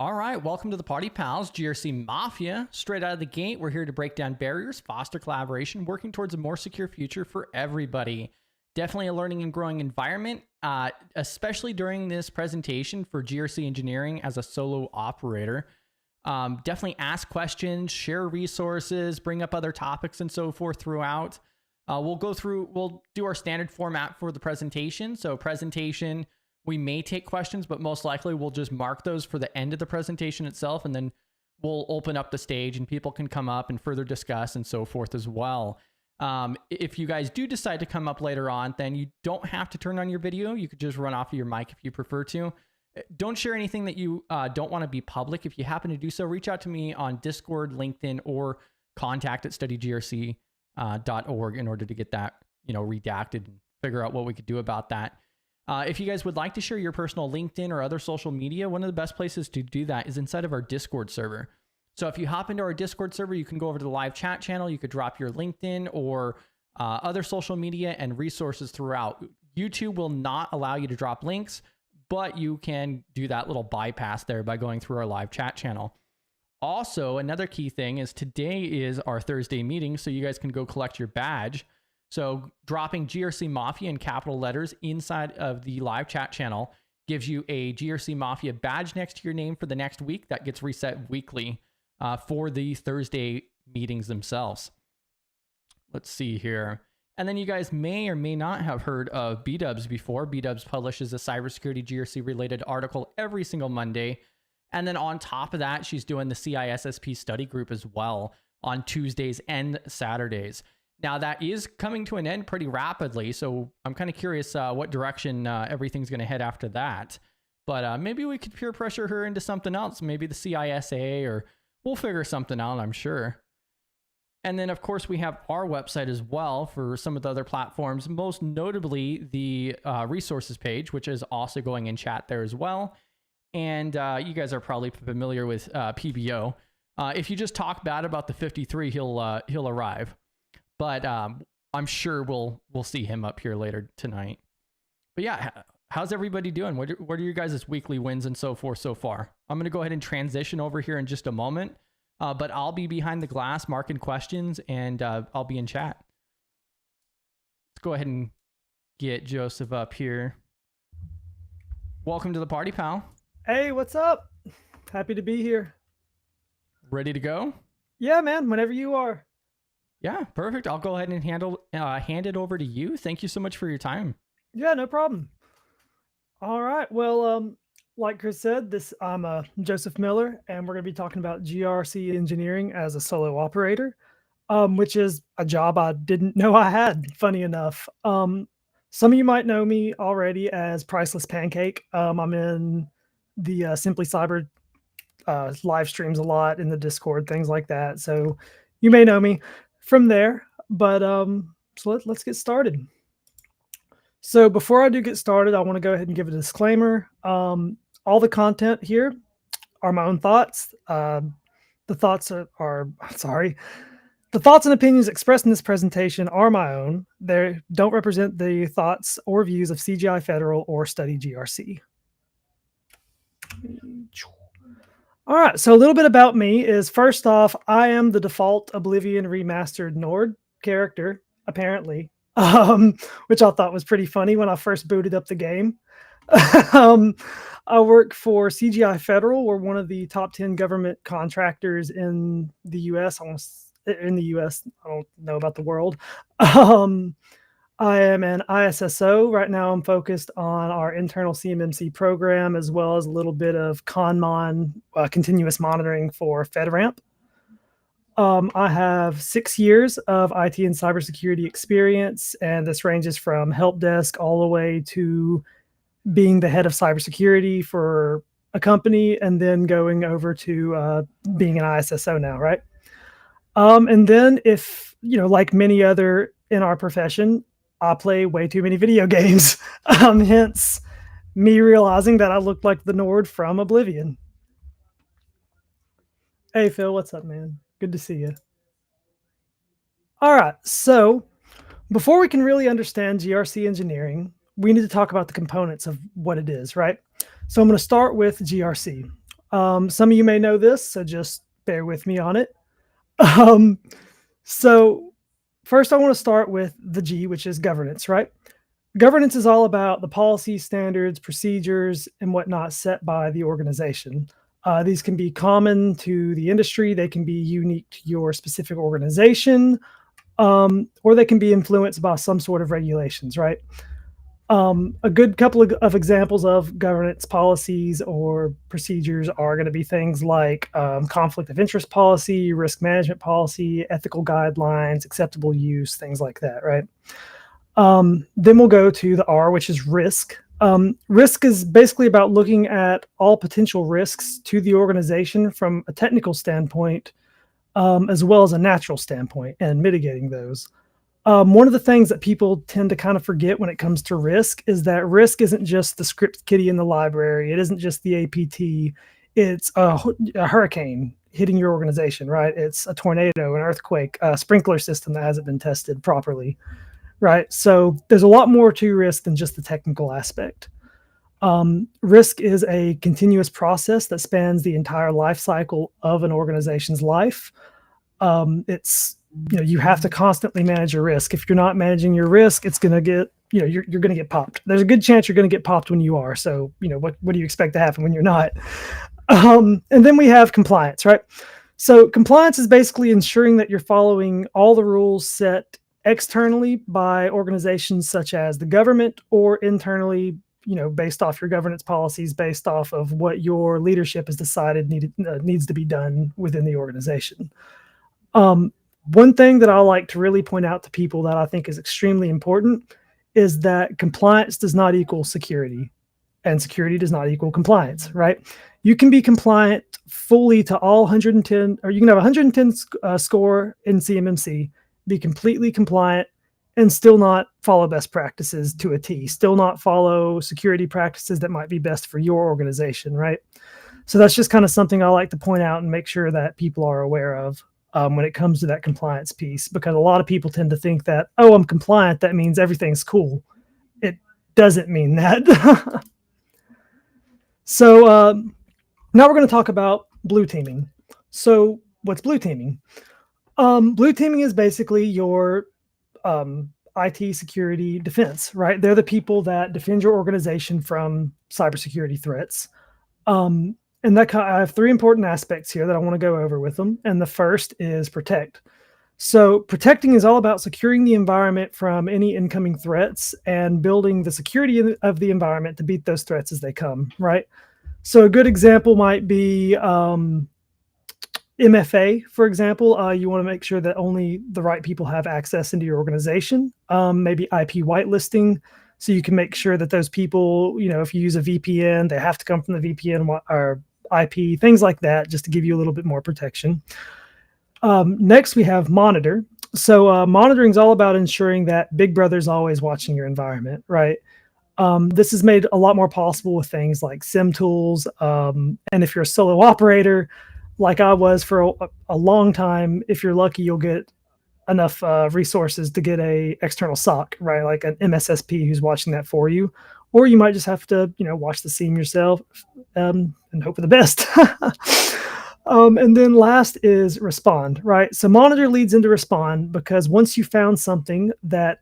All right, welcome to the Party Pals, GRC Mafia. Straight out of the gate, we're here to break down barriers, foster collaboration, working towards a more secure future for everybody. Definitely a learning and growing environment, especially during this presentation for GRC engineering as a solo operator. Definitely ask questions, share resources, bring up other topics and so forth throughout. We'll do our standard format for the presentation. So presentation, we may take questions, but most likely we'll just mark those for the end of the presentation itself, and then we'll open up the stage and people can come up and further discuss and so forth as well. If you guys do decide to come up later on, then you don't have to turn on your video. You could just run off of your mic if you prefer to. Don't share anything that you don't want to be public. If you happen to do so, reach out to me on Discord, LinkedIn, or contact@studygrc.org in order to get that, redacted and figure out what we could do about that. If you guys would like to share your personal LinkedIn or other social media, one of the best places to do that is inside of our Discord server. So if you hop into our Discord server, you can go over to the live chat channel. You could drop your LinkedIn or other social media and resources throughout. YouTube will not allow you to drop links, but you can do that little bypass there by going through our live chat channel. Also, another key thing is today is our Thursday meeting, so you guys can go collect your badge. So dropping GRC Mafia in capital letters inside of the live chat channel gives you a GRC Mafia badge next to your name for the next week that gets reset weekly for the Thursday meetings themselves. Let's see here. And then you guys may or may not have heard of B-Dubs before. B-Dubs publishes a cybersecurity GRC related article every single Monday. And then on top of that, she's doing the CISSP study group as well on Tuesdays and Saturdays. Now that is coming to an end pretty rapidly, so I'm kind of curious what direction everything's going to head after that. But maybe we could peer pressure her into something else, maybe the CISA, or we'll figure something out, I'm sure. And then, of course, we have our website as well for some of the other platforms, most notably the resources page, which is also going in chat there as well. And you guys are probably familiar with PBO. If you just talk bad about the 53, he'll arrive. But I'm sure we'll see him up here later tonight. But yeah, how's everybody doing? What are your guys' weekly wins and so forth so far? I'm going to go ahead and transition over here in just a moment. But I'll be behind the glass marking questions, and I'll be in chat. Let's go ahead and get Joseph up here. Welcome to the party, pal. Hey, what's up? Happy to be here. Ready to go? Yeah, man, whenever you are. Yeah, perfect. I'll go ahead and hand it over to you. Thank you so much for your time. Yeah, no problem. All right. Well, like Chris said, I'm Joseph Miller, and we're going to be talking about GRC engineering as a solo operator, which is a job I didn't know I had, funny enough. Some of you might know me already as Priceless Pancake. I'm in the Simply Cyber live streams a lot in the Discord, things like that. So you may know me from there, but so let's get started. So before I do get started, I want to go ahead and give a disclaimer. All the content here are my own thoughts. The thoughts and opinions expressed in this presentation are my own. They don't represent the thoughts or views of CGI Federal or Study GRC. All right, so a little bit about me is, first off, I am the default Oblivion Remastered Nord character, apparently, which I thought was pretty funny when I first booted up the game. I work for CGI Federal. We're one of the top 10 government contractors in the U.S. In the U.S., I don't know about the world. I am an ISSO. Right now I'm focused on our internal CMMC program, as well as a little bit of ConMon, continuous monitoring for FedRAMP. I have 6 years of IT and cybersecurity experience, and this ranges from help desk all the way to being the head of cybersecurity for a company, and then going over to being an ISSO now, right? And then if, like many other in our profession, I play way too many video games, hence me realizing that I look like the Nord from Oblivion. Hey, Phil, what's up, man? Good to see you. All right, so before we can really understand GRC engineering, we need to talk about the components of what it is, right? So I'm going to start with GRC. Some of you may know this, so just bear with me on it. Um, so first I want to start with the G, which is governance, right? Governance is all about the policies, standards, procedures, and whatnot set by the organization. These can be common to the industry, they can be unique to your specific organization, or they can be influenced by some sort of regulations, right? A good couple of examples of governance policies or procedures are going to be things like conflict of interest policy, risk management policy, ethical guidelines, acceptable use, things like that, right? Then we'll go to the R, which is risk. Risk is basically about looking at all potential risks to the organization from a technical standpoint, as well as a natural standpoint, and mitigating those. One of the things that people tend to kind of forget when it comes to risk is that risk isn't just the script kiddie in the library. It isn't just the APT. It's a hurricane hitting your organization, right? It's a tornado, an earthquake, a sprinkler system that hasn't been tested properly, right? So there's a lot more to risk than just the technical aspect. Risk is a continuous process that spans the entire life cycle of an organization's life. You have to constantly manage your risk. If you're not managing your risk, it's going to get, you're going to get popped. There's a good chance you're going to get popped when you are. So, what do you expect to happen when you're not? And then we have compliance, right? So compliance is basically ensuring that you're following all the rules set externally by organizations such as the government, or internally, based off your governance policies, based off of what your leadership has decided needs to be done within the organization. One thing that I like to really point out to people that I think is extremely important is that compliance does not equal security, and security does not equal compliance, right? You can be compliant fully to all 110, or you can have 110 score in CMMC, be completely compliant, and still not follow best practices to a T, still not follow security practices that might be best for your organization, right? So that's just kind of something I like to point out and make sure that people are aware of. When it comes to that compliance piece, because a lot of people tend to think that, oh, I'm compliant, that means everything's cool. It doesn't mean that. So now we're going to talk about blue teaming. So what's blue teaming? Blue teaming is basically your IT security defense, right? They're the people that defend your organization from cybersecurity threats. And I have three important aspects here that I want to go over with them. And the first is protect. So protecting is all about securing the environment from any incoming threats and building the security of the environment to beat those threats as they come, right? So a good example might be MFA, for example. You want to make sure that only the right people have access into your organization. Maybe IP whitelisting. So you can make sure that those people, if you use a VPN, they have to come from the VPN or IP, things like that, just to give you a little bit more protection. Next, we have monitor. So monitoring is all about ensuring that Big Brother's always watching your environment, right? This is made a lot more possible with things like SIM tools. And if you're a solo operator, like I was for a long time, if you're lucky, you'll get enough resources to get a external SOC, right? Like an MSSP who's watching that for you. Or you might just have to, watch the SIEM yourself and hope for the best. And then last is respond, right? So monitor leads into respond, because once you found something that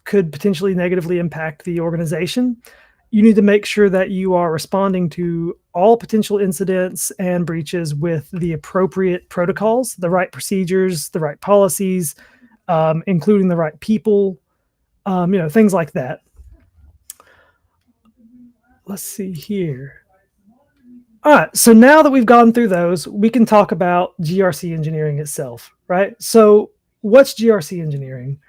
could potentially negatively impact the organization, you need to make sure that you are responding to all potential incidents and breaches with the appropriate protocols, the right procedures, the right policies, including the right people, things like that. Let's see here. All right, so now that we've gone through those, we can talk about GRC engineering itself, right? So what's GRC engineering?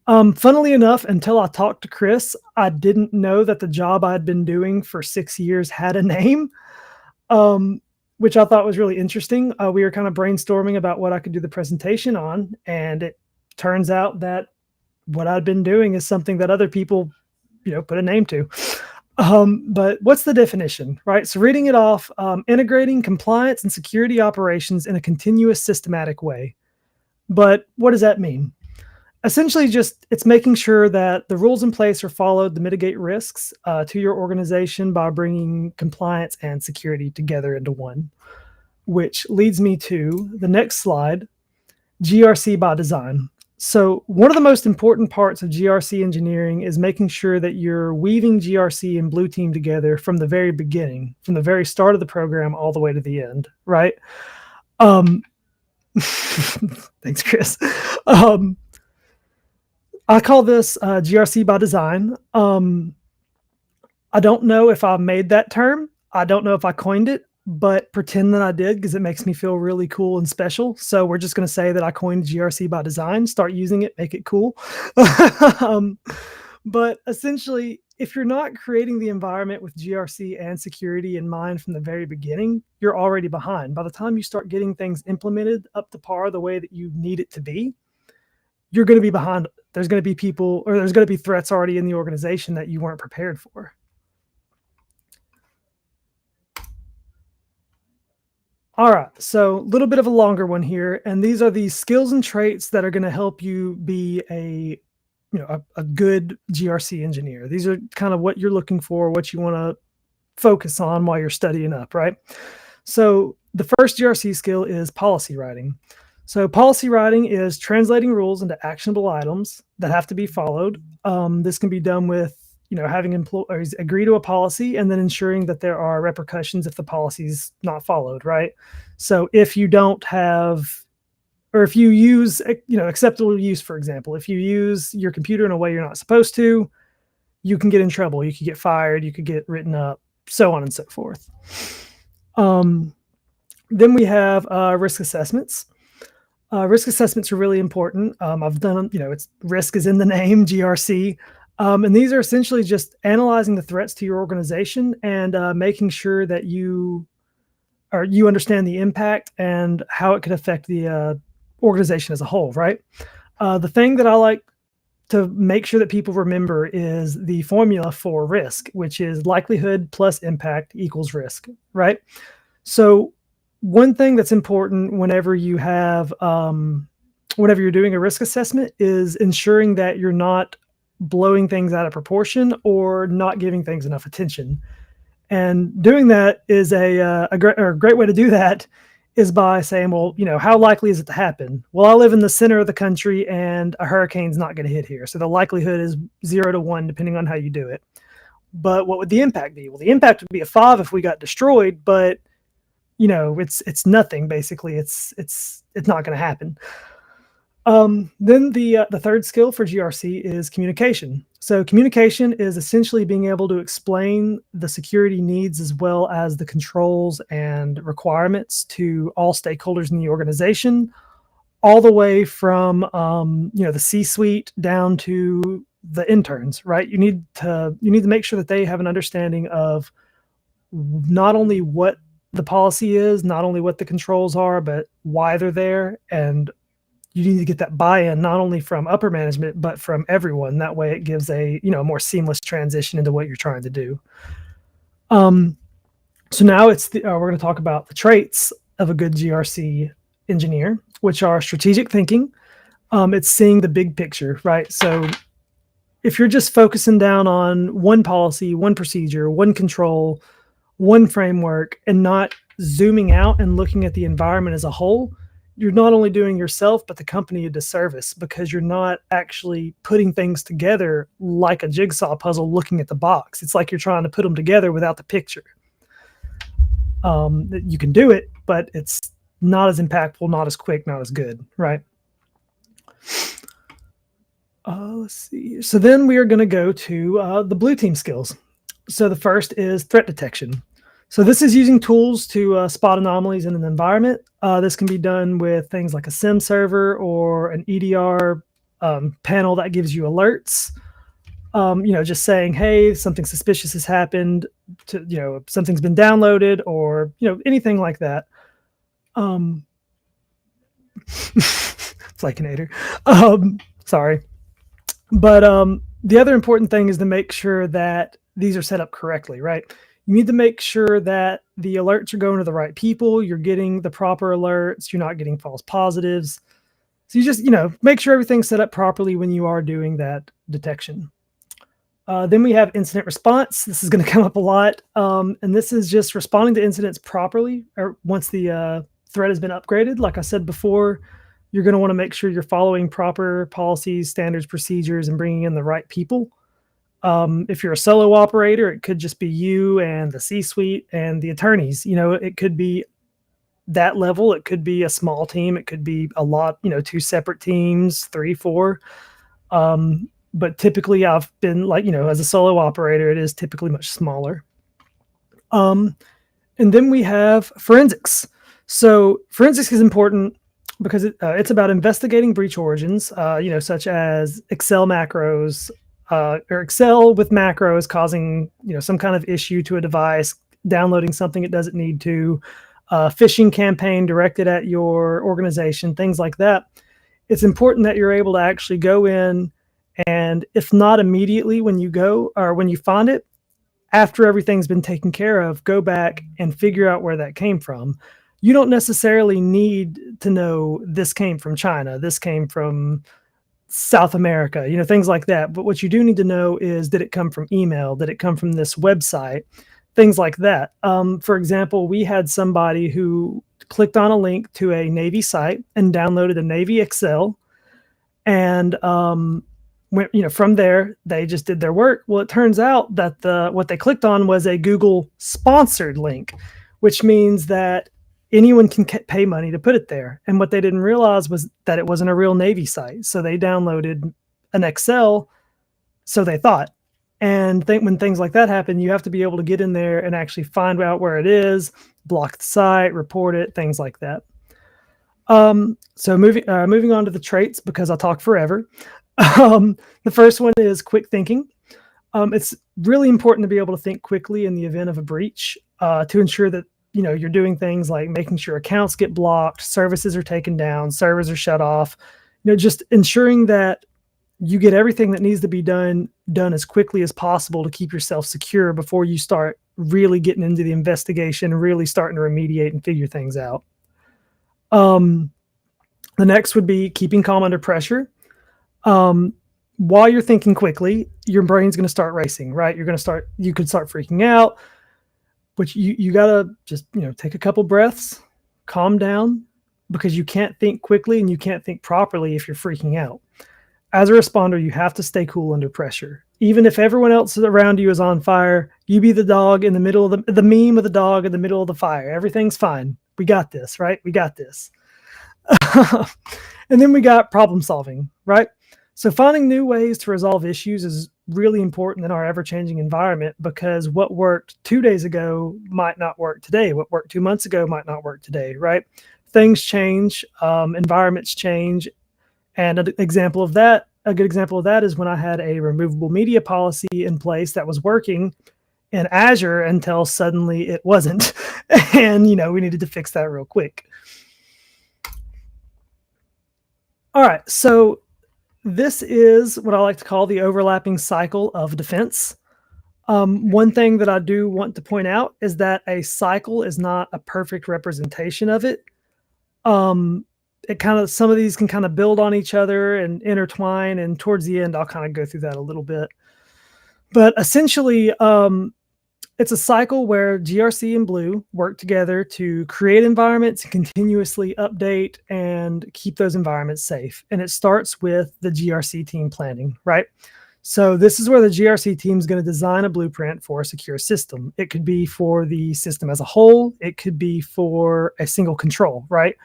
Funnily enough, until I talked to Chris, I didn't know that the job I'd been doing for 6 years had a name, which I thought was really interesting. We were kind of brainstorming about what I could do the presentation on, and it turns out that what I'd been doing is something that other people, put a name to. But what's the definition, right? So reading it off, integrating compliance and security operations in a continuous, systematic way. But what does that mean? essentially just it's making sure that the rules in place are followed to mitigate risks to your organization by bringing compliance and security together into one, which leads me to the next slide, GRC by design. So one of the most important parts of GRC engineering is making sure that you're weaving GRC and Blue Team together from the very beginning, from the very start of the program all the way to the end, right? Thanks, Chris. I call this GRC by design. I don't know if I made that term. I don't know if I coined it, but pretend that I did because it makes me feel really cool and special. So we're just going to say that I coined GRC by design, start using it, make it cool. But essentially, if you're not creating the environment with GRC and security in mind from the very beginning, you're already behind. By the time you start getting things implemented up to par the way that you need it to be, you're going to be behind. There's going to be people, or there's going to be threats already in the organization that you weren't prepared for. All right, so a little bit of a longer one here, and these are the skills and traits that are going to help you be a good GRC engineer. These are kind of what you're looking for, what you want to focus on while you're studying up, right? So the first GRC skill is policy writing. So policy writing is translating rules into actionable items that have to be followed. This can be done with having employees agree to a policy and then ensuring that there are repercussions if the policy is not followed, right? So if you don't have, or if you use, acceptable use, for example, if you use your computer in a way you're not supposed to, you can get in trouble. You could get fired, you could get written up, so on and so forth. Then we have risk assessments. Risk assessments are really important. I've done them, it's risk is in the name, GRC. And these are essentially just analyzing the threats to your organization and making sure that you understand the impact and how it could affect the organization as a whole, right? The thing that I like to make sure that people remember is the formula for risk, which is likelihood plus impact equals risk, right? So one thing that's important whenever you have, whenever you're doing a risk assessment is ensuring that you're not blowing things out of proportion or not giving things enough attention. And doing that is a great way to do that is by saying, well, how likely is it to happen? Well, I live in the center of the country and a hurricane's not going to hit here. So the likelihood is 0 to 1, depending on how you do it. But what would the impact be? Well, the impact would be a 5 if we got destroyed, but it's nothing, basically. It's not going to happen. Then the third skill for GRC is communication. So communication is essentially being able to explain the security needs as well as the controls and requirements to all stakeholders in the organization, all the way from the C-suite down to the interns, right? You need to make sure that they have an understanding of not only what the policy is, not only what the controls are, but why they're there. And you need to get that buy-in not only from upper management, but from everyone. That way it gives a more seamless transition into what you're trying to do. So now we're going to talk about the traits of a good GRC engineer, which are strategic thinking. It's seeing the big picture, right? So if you're just focusing down on one policy, one procedure, one control, one framework, and not zooming out and looking at the environment as a whole, you're not only doing yourself, but the company a disservice because you're not actually putting things together like a jigsaw puzzle looking at the box. It's like you're trying to put them together without the picture. You can do it, but it's not as impactful, not as quick, not as good, right? Let's see. So then we are going to go to the Blue Team skills. So the first is threat detection. So this is using tools to spot anomalies in an environment. This can be done with things like a SIM server or an EDR panel that gives you alerts. Just saying, hey, something suspicious has happened, something's been downloaded, or anything like that. Flakinator. Sorry. But the other important thing is to make sure that these are set up correctly, right? You need to make sure that the alerts are going to the right people. You're getting the proper alerts. You're not getting false positives. So you just, make sure everything's set up properly when you are doing that detection. Then we have incident response. This is going to come up a lot. And this is just responding to incidents properly, or once the threat has been upgraded. Like I said before, you're going to want to make sure you're following proper policies, standards, procedures, and bringing in the right people. If you're a solo operator, it could just be you and the C-suite and the attorneys. It could be that level. It could be a small team. It could be a lot, 2 separate teams, 3, 4. But typically I've been as a solo operator, it is typically much smaller. And then we have forensics. So forensics is important because it's about investigating breach origins, such as Excel macros, or Excel with macros causing, some kind of issue to a device, downloading something it doesn't need to, phishing campaign directed at your organization, things like that. It's important that you're able to actually go in, and if not immediately when you go or when you find it, after everything's been taken care of, go back and figure out where that came from. You don't necessarily need to know this came from China, this came from South America, things like that. But what you do need to know is, did it come from email? Did it come from this website? Things like that. For example, we had somebody who clicked on a link to a Navy site and downloaded a Navy Excel, and from there, they just did their work. Well, it turns out that what they clicked on was a Google sponsored link, which means that anyone can pay money to put it there. And what they didn't realize was that it wasn't a real Navy site. So they downloaded an Excel, so they thought. And when things like that happen, you have to be able to get in there and actually find out where it is, block the site, report it, things like that. So moving on to the traits, because I'll talk forever. The first one is quick thinking. It's really important to be able to think quickly in the event of a breach, to ensure that you're doing things like making sure accounts get blocked, services are taken down, servers are shut off. Just ensuring that you get everything that needs to be done as quickly as possible to keep yourself secure before you start really getting into the investigation, really starting to remediate and figure things out. The next would be keeping calm under pressure. While you're thinking quickly, your brain's going to start racing, right? You could start freaking out, but you got to just, take a couple breaths, calm down, because you can't think quickly and you can't think properly if you're freaking out. As a responder, you have to stay cool under pressure. Even if everyone else around you is on fire, you be the dog in the middle of the meme of the dog in the middle of the fire. Everything's fine. We got this, right? We got this. And then we got problem solving, right? So finding new ways to resolve issues is really important in our ever-changing environment, because what worked 2 days ago might not work today. What worked 2 months ago might not work today, right? Things change, environments change. And a good example of that is when I had a removable media policy in place that was working in Azure until suddenly it wasn't. And, we needed to fix that real quick. All right, so this is what I like to call the overlapping cycle of defense. One thing that I do want to point out is that a cycle is not a perfect representation of it. Some of these can kind of build on each other and intertwine, and towards the end, I'll kind of go through that a little bit. But essentially, it's a cycle where GRC and Blue work together to create environments, continuously update, and keep those environments safe. And it starts with the GRC team planning, right? So this is where the GRC team is going to design a blueprint for a secure system. It could be for the system as a whole. It could be for a single control, right?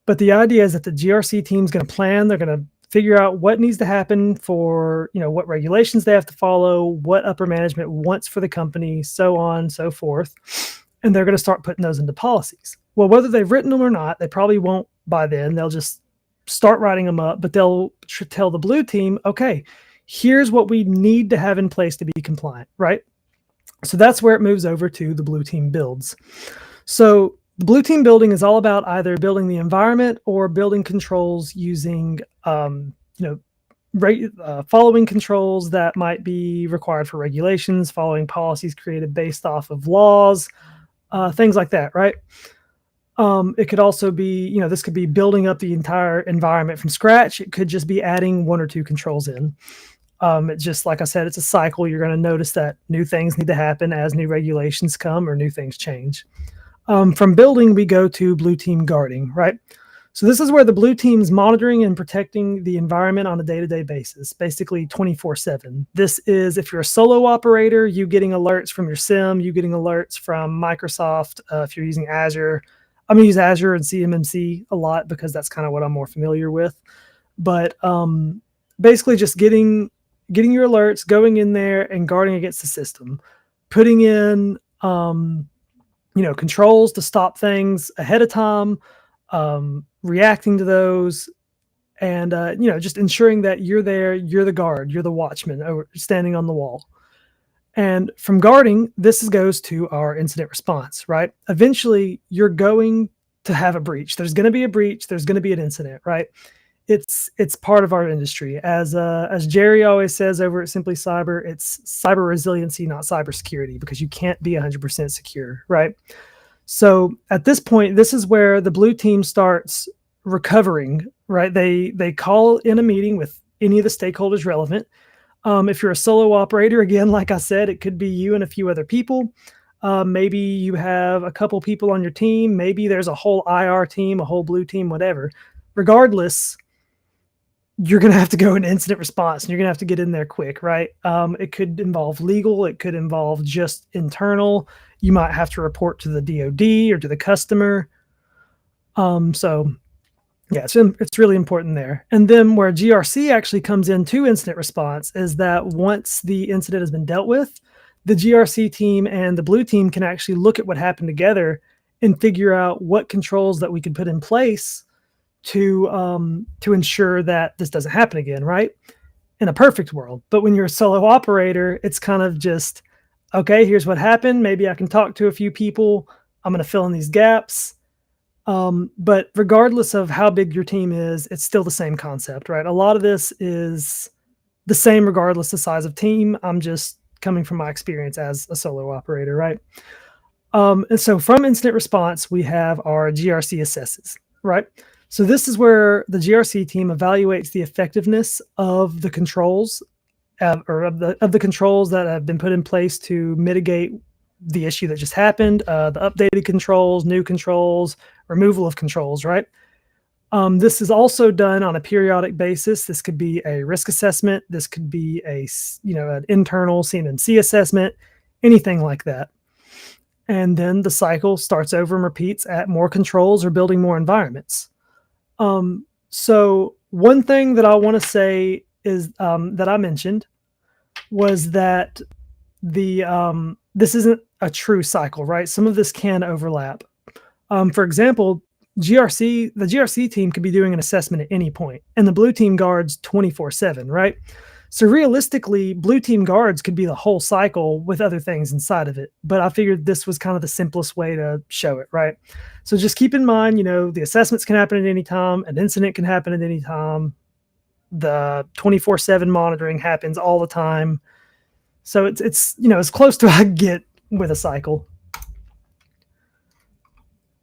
But the idea is that the GRC team is going to plan. They're going to figure out what needs to happen for, what regulations they have to follow, what upper management wants for the company, so on and so forth. And they're going to start putting those into policies. Well, whether they've written them or not, they probably won't by then. They'll just start writing them up, but they'll tell the Blue team, okay, here's what we need to have in place to be compliant, right? So that's where it moves over to the Blue team builds. So the Blue team building is all about either building the environment or building controls using, following controls that might be required for regulations, following policies created based off of laws, things like that, right? It could also be, this could be building up the entire environment from scratch. It could just be adding 1 or 2 controls in. It's just like I said, it's a cycle. You're going to notice that new things need to happen as new regulations come or new things change. From building, we go to blue team guarding, right? So this is where the blue team's monitoring and protecting the environment on a day-to-day basis, basically 24/7. This is if you're a solo operator, you getting alerts from your SIM, you getting alerts from Microsoft. If you're using Azure, I'm going to use Azure and CMMC a lot because that's kind of what I'm more familiar with. But basically just getting your alerts, going in there and guarding against the system, putting in controls to stop things ahead of time, reacting to those, and just ensuring that you're there, you're the guard, you're the watchman standing on the wall. And from guarding, this goes to our incident response, right? Eventually, you're going to have a breach. There's going to be a breach. There's going to be an incident, right? It's part of our industry. As Jerry always says over at Simply Cyber, it's cyber resiliency, not cybersecurity, because you can't be 100% secure, right? So at this point, this is where the blue team starts recovering, right? They call in a meeting with any of the stakeholders relevant. If you're a solo operator, again, like I said, it could be you and a few other people. Maybe you have a couple people on your team. Maybe there's a whole IR team, a whole blue team, whatever. Regardless, you're going to have to go into incident response and you're going to have to get in there quick, right? It could involve legal. It could involve just internal. You might have to report to the DoD or to the customer. So yeah, it's really important there. And then where GRC actually comes into incident response is that once the incident has been dealt with, the GRC team and the blue team can actually look at what happened together and figure out what controls that we could put in place to ensure that this doesn't happen again, right? In a perfect world. But when you're a solo operator, it's kind of just, okay, here's what happened. Maybe I can talk to a few people. I'm going to fill in these gaps. But regardless of how big your team is, it's still the same concept, right? A lot of this is the same regardless of size of team. I'm just coming from my experience as a solo operator, right? And so from incident response, we have our GRC assesses, right? So this is where the GRC team evaluates the effectiveness of the controls or of the controls that have been put in place to mitigate the issue that just happened, the updated controls, new controls, removal of controls, right? This is also done on a periodic basis. This could be a risk assessment. This could be an internal CMMC assessment, anything like that. And then the cycle starts over and repeats at more controls or building more environments. So one thing that I want to say is that I mentioned was that this isn't a true cycle, right? Some of this can overlap. For example, the GRC team could be doing an assessment at any point, and the blue team guards 24/7, right? So realistically, blue team guards could be the whole cycle with other things inside of it. But I figured this was kind of the simplest way to show it, right? So just keep in mind, the assessments can happen at any time. An incident can happen at any time. The 24/7 monitoring happens all the time. So it's as close to I get with a cycle.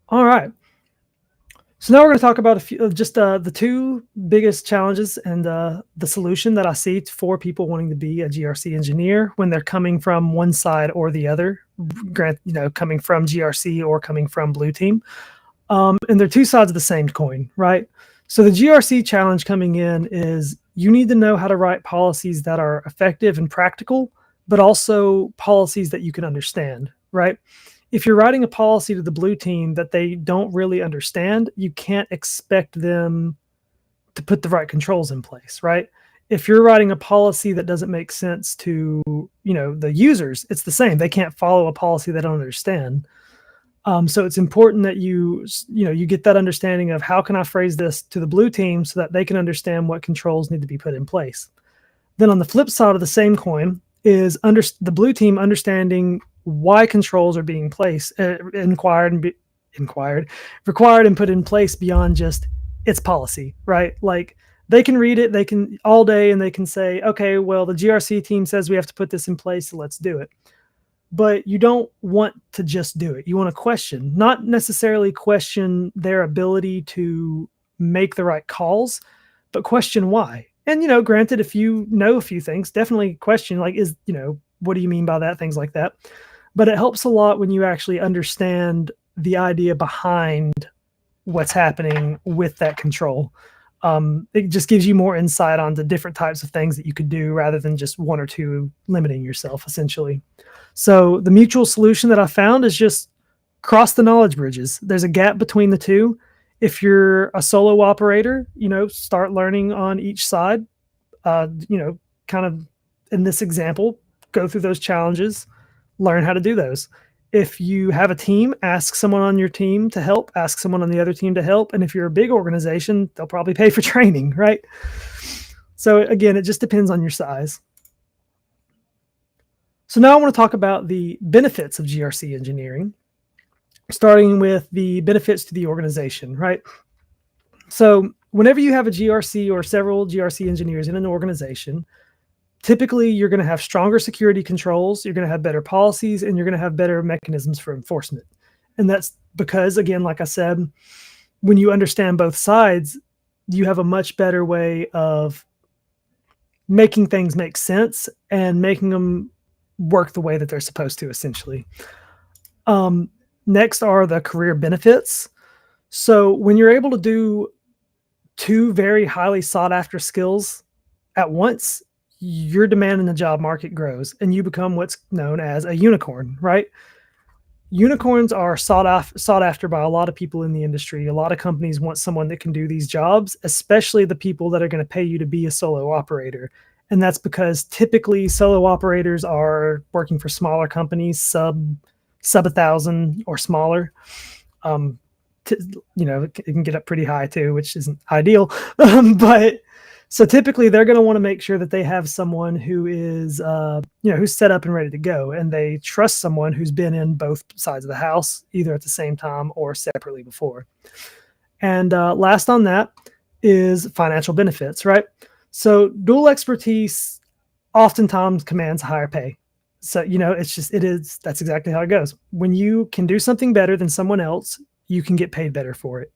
All right. So now we're going to talk about a few, just the two biggest challenges and the solution that I see for people wanting to be a GRC engineer when they're coming from one side or the other, coming from GRC or coming from blue team. And they're two sides of the same coin, right? So the GRC challenge coming in is you need to know how to write policies that are effective and practical, but also policies that you can understand, right? If you're writing a policy to the blue team that they don't really understand, you can't expect them to put the right controls in place, right? If you're writing a policy that doesn't make sense to, the users, it's the same. They can't follow a policy they don't understand. So it's important that you get that understanding of how can I phrase this to the blue team so that they can understand what controls need to be put in place. Then on the flip side of the same coin is the blue team understanding why controls are being required and put in place beyond just its policy, right? Like they can read it, they can all day and they can say, okay, well, the GRC team says we have to put this in place, so let's do it. but you don't want to just do it. You want to question, not necessarily question their ability to make the right calls, but question why. And, granted, if you know a few things, definitely question, like, what do you mean by that? Things like that. But it helps a lot when you actually understand the idea behind what's happening with that control. It just gives you more insight onto different types of things that you could do rather than just one or two limiting yourself, essentially. So the mutual solution that I found is just cross the knowledge bridges. There's a gap between the two. If you're a solo operator, start learning on each side. Kind of in this example, go through those challenges, learn how to do those. If you have a team, ask someone on your team to help, ask someone on the other team to help. And if you're a big organization, they'll probably pay for training, right? So again, it just depends on your size. So now I want to talk about the benefits of GRC engineering, starting with the benefits to the organization, right? So whenever you have a GRC or several GRC engineers in an organization, typically you're going to have stronger security controls, you're going to have better policies, and you're going to have better mechanisms for enforcement. And that's because, again, like I said, when you understand both sides, you have a much better way of making things make sense and making them work the way that they're supposed to, essentially. Next are the career benefits. So when you're able to do two very highly sought after skills at once, your demand in the job market grows and you become what's known as a unicorn, right? Unicorns are sought after by a lot of people in the industry. A lot of companies want someone that can do these jobs, especially the people that are going to pay you to be a solo operator. And that's because typically solo operators are working for smaller companies, sub 1,000 or smaller. It can get up pretty high too, which isn't ideal. But so typically they're going to want to make sure that they have someone who is, who's set up and ready to go. And they trust someone who's been in both sides of the house, either at the same time or separately before. And last on that is financial benefits, right? So dual expertise oftentimes commands higher pay. So, that's exactly how it goes. When you can do something better than someone else, you can get paid better for it.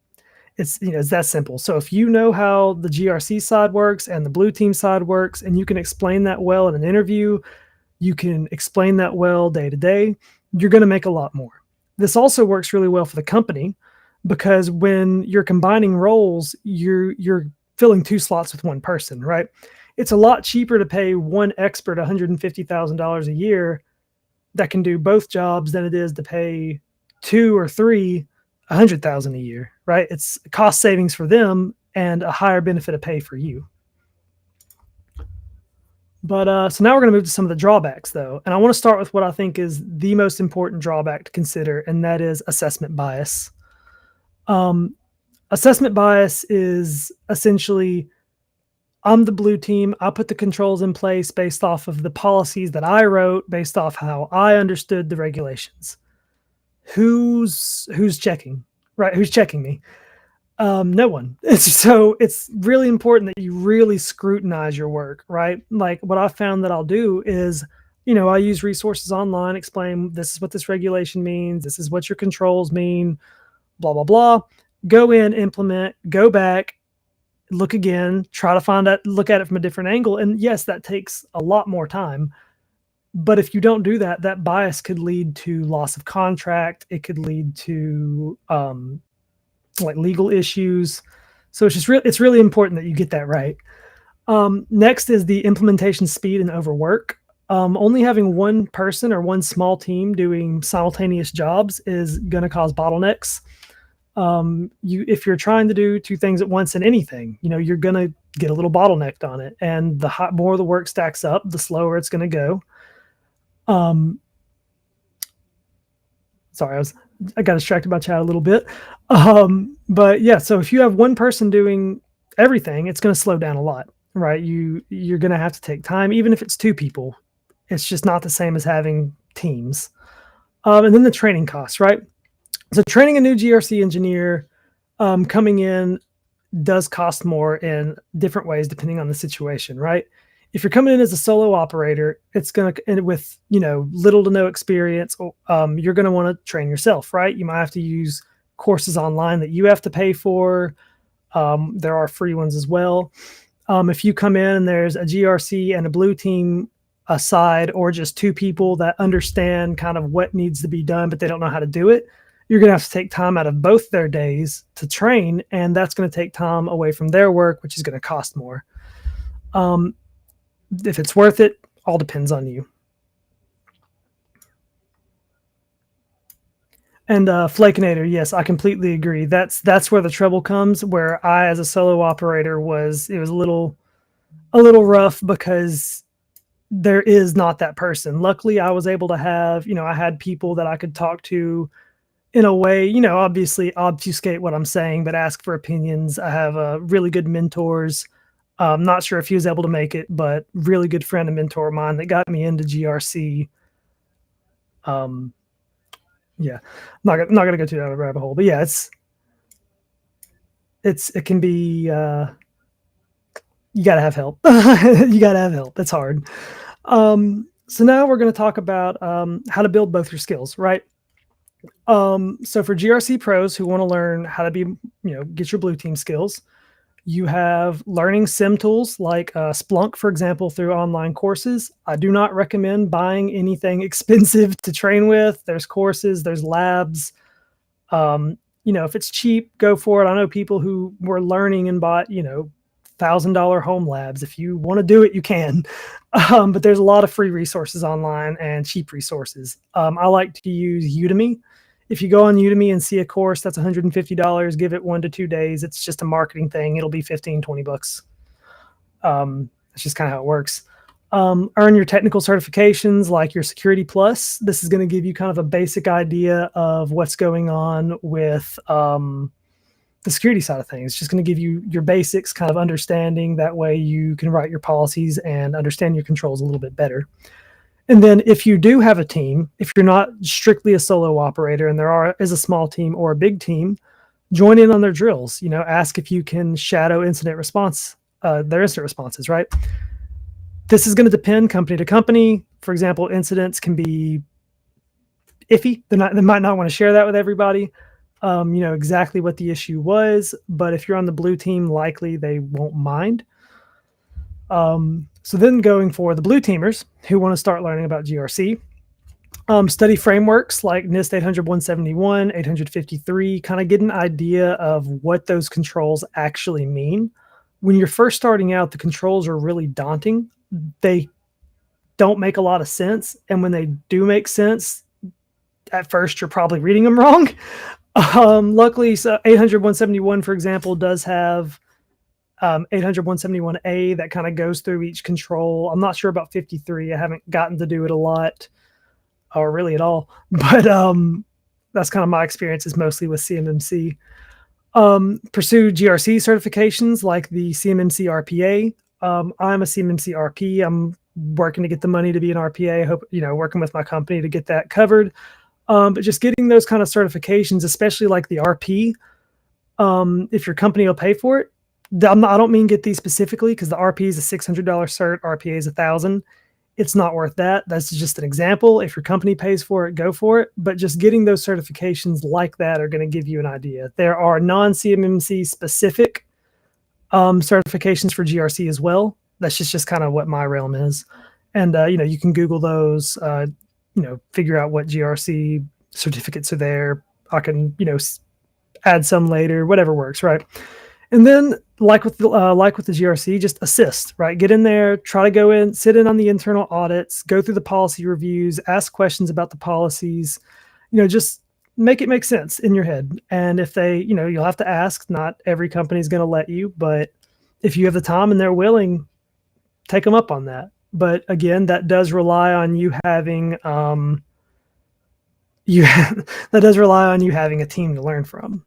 It's that simple. So if you know how the GRC side works and the blue team side works, and you can explain that well in an interview, you can explain that well day to day, you're going to make a lot more. This also works really well for the company because when you're combining roles, you're filling two slots with one person, right? It's a lot cheaper to pay one expert $150,000 a year that can do both jobs than it is to pay two or three $100,000 a year, right? It's cost savings for them and a higher benefit of pay for you. But so now we're going to move to some of the drawbacks, though. And I want to start with what I think is the most important drawback to consider, and that is assessment bias. Assessment bias is essentially, I'm the blue team. I put the controls in place based off of the policies that I wrote, based off how I understood the regulations. Who's checking, right? Who's checking me? No one. So it's really important that you really scrutinize your work, right? Like what I found that I'll do is, I use resources online, explain this is what this regulation means. This is what your controls mean, blah, blah, blah. Go in, implement, go back, look again, try to look at it from a different angle. And yes, that takes a lot more time. But if you don't do that, that bias could lead to loss of contract. It could lead to like legal issues. So it's really important that you get that right. Next is the implementation speed and overwork. Only having one person or one small team doing simultaneous jobs is going to cause bottlenecks. If you're trying to do two things at once in anything, you're going to get a little bottlenecked on it. And the more the work stacks up, the slower it's going to go. Sorry, I got distracted by chat a little bit. But yeah, so if you have one person doing everything, it's going to slow down a lot, right? You're going to have to take time, even if it's two people. It's just not the same as having teams. And then the training costs, right? So training a new GRC engineer coming in does cost more in different ways depending on the situation, right? If you're coming in as a solo operator, it's going to, and with, little to no experience, you're going to want to train yourself, right? You might have to use courses online that you have to pay for. There are free ones as well. If you come in and there's a GRC and a blue team aside, or just two people that understand kind of what needs to be done, but they don't know how to do it, you're going to have to take time out of both their days to train, and that's going to take time away from their work, which is going to cost more. If it's worth it, all depends on you. And Flakinator, yes, I completely agree. That's where the trouble comes. Where I, as a solo operator, it was a little rough because there is not that person. Luckily, I was able to have, I had people that I could talk to in a way, obviously obfuscate what I'm saying, but ask for opinions. I have really good mentors. I'm not sure if he was able to make it, but really good friend and mentor of mine that got me into GRC. Yeah, I'm not gonna go too down the rabbit hole, but yeah, it can be, you gotta have help. You gotta have help. It's hard. So now we're going to talk about how to build both your skills, right? So for GRC pros who want to learn how to be, get your blue team skills, you have learning sim tools like Splunk, for example, through online courses. I do not recommend buying anything expensive to train with. There's courses, there's labs. If it's cheap, go for it. I know people who were learning and bought, $1,000 home labs. If you want to do it, you can. But there's a lot of free resources online and cheap resources. I like to use Udemy. If you go on Udemy and see a course that's $150, give it 1 to 2 days. It's just a marketing thing. It'll be $15-20. That's just kind of how it works. Earn your technical certifications like your Security Plus. This is going to give you kind of a basic idea of what's going on with the security side of things. It's just going to give you your basics kind of understanding. That way you can write your policies and understand your controls a little bit better. And then if you do have a team, if you're not strictly a solo operator and is a small team or a big team, join in on their drills. Ask if you can shadow incident response, their incident responses, right? This is going to depend company to company. For example, incidents can be iffy. They might not want to share that with everybody. Exactly what the issue was, but if you're on the blue team, likely they won't mind. So then going for the blue teamers who want to start learning about GRC, study frameworks like NIST 800-171, 853, kind of get an idea of what those controls actually mean. When you're first starting out, the controls are really daunting. They don't make a lot of sense. And when they do make sense, at first you're probably reading them wrong. Luckily, so 800-171, for example, does have 800-171A that kind of goes through each control. I'm not sure about 53. I haven't gotten to do it a lot or really at all, but that's kind of my experience is mostly with CMMC. Pursue GRC certifications like the CMMC RPA. I'm a CMMC RP. I'm working to get the money to be an RPA. I hope, working with my company to get that covered. But just getting those kind of certifications, especially like the RP, if your company will pay for it. I don't mean get these specifically because the RP is a $600 cert, RPA is $1,000. It's not worth that. That's just an example. If your company pays for it, go for it. But just getting those certifications like that are going to give you an idea. There are non-CMMC specific certifications for GRC as well. That's just kind of what my realm is. And, you can Google those, figure out what GRC certificates are there. I can, add some later, whatever works, right? And then like with the GRC, just assist, right? Get in there, try to go in, sit in on the internal audits, go through the policy reviews, ask questions about the policies, just make it make sense in your head. And if they, you'll have to ask, not every company is going to let you, but if you have the time and they're willing, take them up on that. But again, that does rely on you having, that does rely on you having a team to learn from.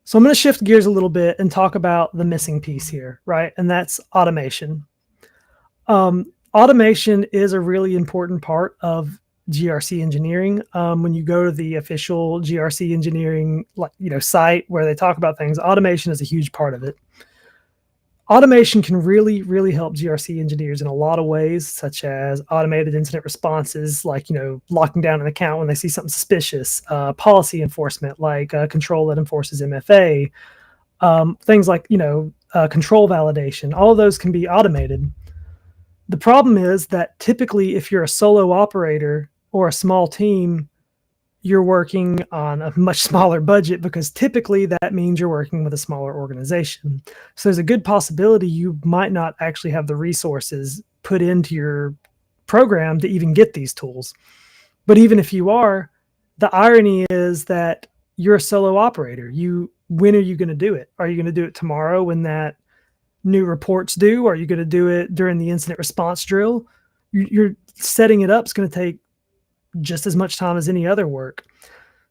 So I'm going to shift gears a little bit and talk about the missing piece here, right? And that's automation. Automation is a really important part of GRC engineering. When you go to the official GRC engineering, site where they talk about things, automation is a huge part of it. automation can really, really help GRC engineers in a lot of ways, such as automated incident responses, like, locking down an account when they see something suspicious, policy enforcement, like control that enforces MFA, things like, control validation. All of those can be automated. The problem is that typically if you're a solo operator or a small team, you're working on a much smaller budget, because typically that means you're working with a smaller organization. So there's a good possibility you might not actually have the resources put into your program to even get these tools. But even if you are, the irony is that you're a solo operator. When are you going to do it? Are you going to do it tomorrow when that new report's due? Are you going to do it during the incident response drill? You're setting it up. It's going to take just as much time as any other work.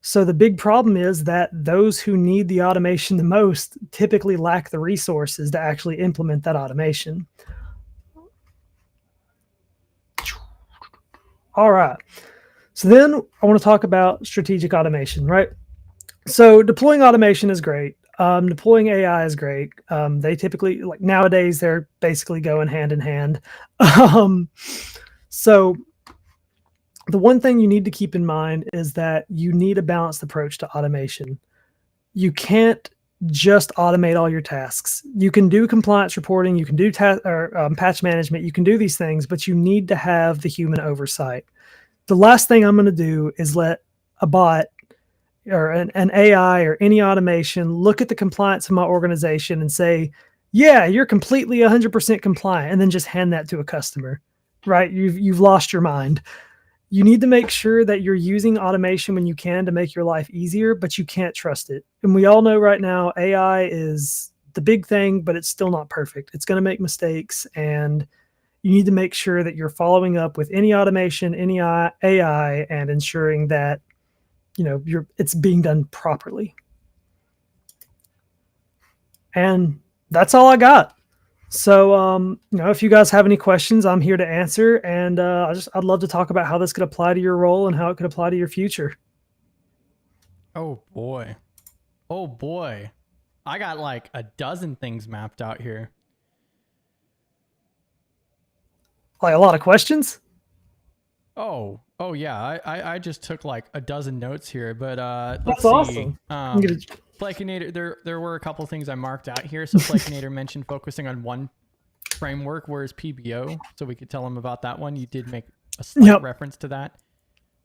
So the big problem is that those who need the automation the most typically lack the resources to actually implement that automation. All right. So then I want to talk about strategic automation, right? So deploying automation is great. Deploying AI is great. They typically, like nowadays, they're basically going hand in hand. So the one thing you need to keep in mind is that you need a balanced approach to automation. You can't just automate all your tasks. You can do compliance reporting, you can do patch management, you can do these things, but you need to have the human oversight. The last thing I'm going to do is let a bot or an AI or any automation look at the compliance of my organization and say, yeah, you're completely 100% compliant, and then just hand that to a customer, right? You've lost your mind. You need to make sure that you're using automation when you can to make your life easier, but you can't trust it. And we all know right now, AI is the big thing, but it's still not perfect. It's going to make mistakes, and you need to make sure that you're following up with any automation, any AI, and ensuring that, it's being done properly. And that's all I got. So, if you guys have any questions, I'm here to answer. And I'd love to talk about how this could apply to your role and how it could apply to your future. Oh boy. I got like a dozen things mapped out here. Like a lot of questions? Oh yeah. I just took like a dozen notes here, but That's awesome. Flakinator, there were a couple things I marked out here. So Flakinator mentioned focusing on one framework, whereas PBO. So we could tell him about that one. You did make a slight reference to that,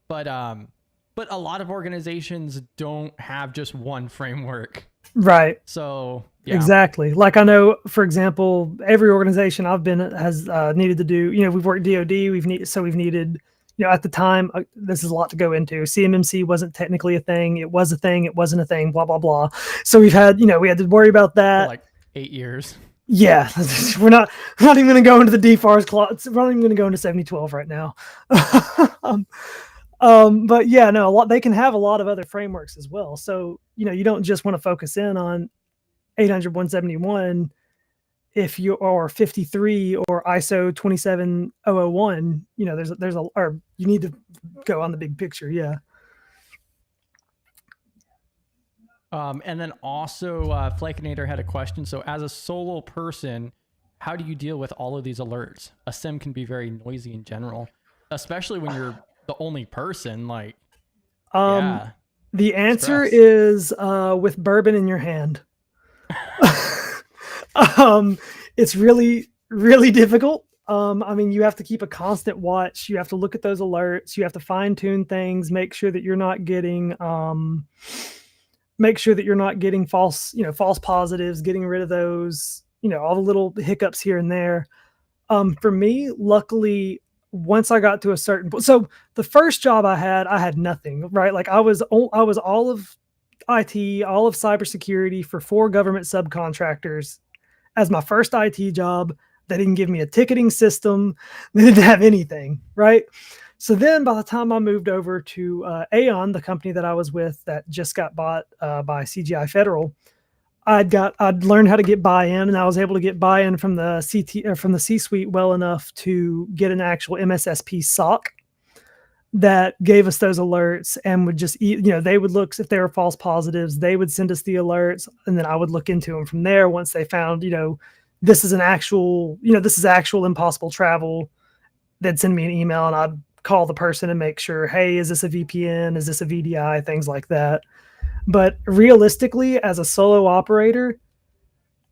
but a lot of organizations don't have just one framework, right? So yeah. Exactly. Like I know, for example, every organization I've been at has needed to do. We've worked DoD. We've needed. At the time, this is a lot to go into. CMMC wasn't technically a thing. It was a thing. It wasn't a thing. Blah blah blah. So we had to worry about that for like 8 years. Yeah, we're not even going to go into the DFARS clause. We're not even going to go into 7012 right now. But yeah, no, they can have a lot of other frameworks as well. So you don't just want to focus in on 800-171 if you are 53 or ISO 27001. Or you need to go on the big picture. Yeah. And then also Flakinator had a question. So as a solo person, how do you deal with all of these alerts? A SIM can be very noisy in general, especially when you're the only person. Like, yeah. The answer is with bourbon in your hand. It's really, really difficult. You have to keep a constant watch. You have to look at those alerts. You have to fine tune things, make sure that you're not getting false positives, getting rid of those, all the little hiccups here and there. For me, luckily, once I got to a certain point, so the first job I had nothing, right? Like I was all of IT, all of cybersecurity for 4 government subcontractors as my first IT job. They didn't give me a ticketing system. They didn't have anything, right? So then by the time I moved over to Aon, the company that I was with that just got bought by CGI Federal, I'd learned how to get buy-in, and I was able to get buy-in from the C-suite well enough to get an actual MSSP SOC that gave us those alerts and would just, they would look if there were false positives, they would send us the alerts, and then I would look into them from there once they found, this is actual impossible travel, they'd send me an email and I'd call the person and make sure, hey, is this a VPN? Is this a VDI? Things like that. But realistically, as a solo operator,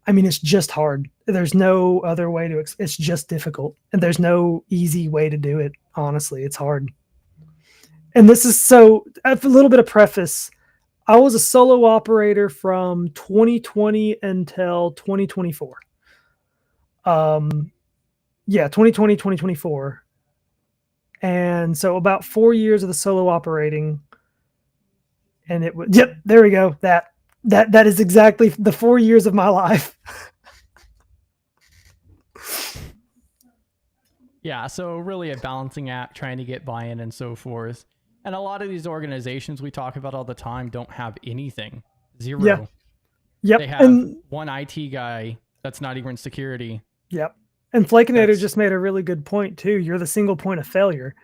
I mean, it's just hard. There's no other way to, it's just difficult. And there's no easy way to do it. Honestly, it's hard. And this is so, a little bit of preface. I was a solo operator from 2020 until 2024. 2020, 2024. And so about 4 years of the solo operating, and it was, yep, there we go. That is exactly the 4 years of my life. Yeah, so really a balancing act, trying to get buy-in and so forth. And a lot of these organizations we talk about all the time don't have anything. Zero. Yeah. Yep. They have one IT guy that's not even in security. Yep. And Flakinator just made a really good point too. You're the single point of failure.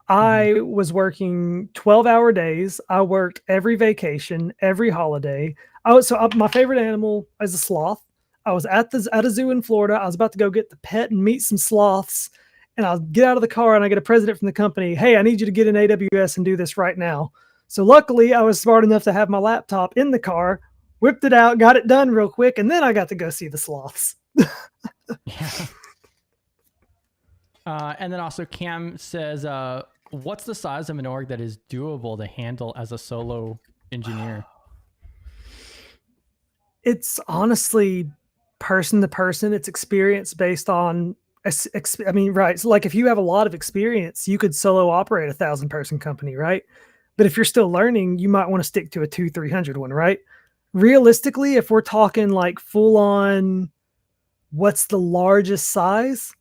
I was working 12-hour days. I worked every vacation, every holiday. My favorite animal is a sloth. I was at a zoo in Florida. I was about to go get the pet and meet some sloths. And I'll get out of the car and I get a president from the company. Hey, I need you to get in AWS and do this right now. So luckily I was smart enough to have my laptop in the car, whipped it out, got it done real quick. And then I got to go see the sloths. Yeah. And then also Cam says, what's the size of an org that is doable to handle as a solo engineer? It's honestly person to person. It's experience based on, I mean, right. So like if you have a lot of experience, you could solo operate 1,000-person company, right? But if you're still learning, you might want to stick to a 200-300 one, right? Realistically, if we're talking like full on, what's the largest size?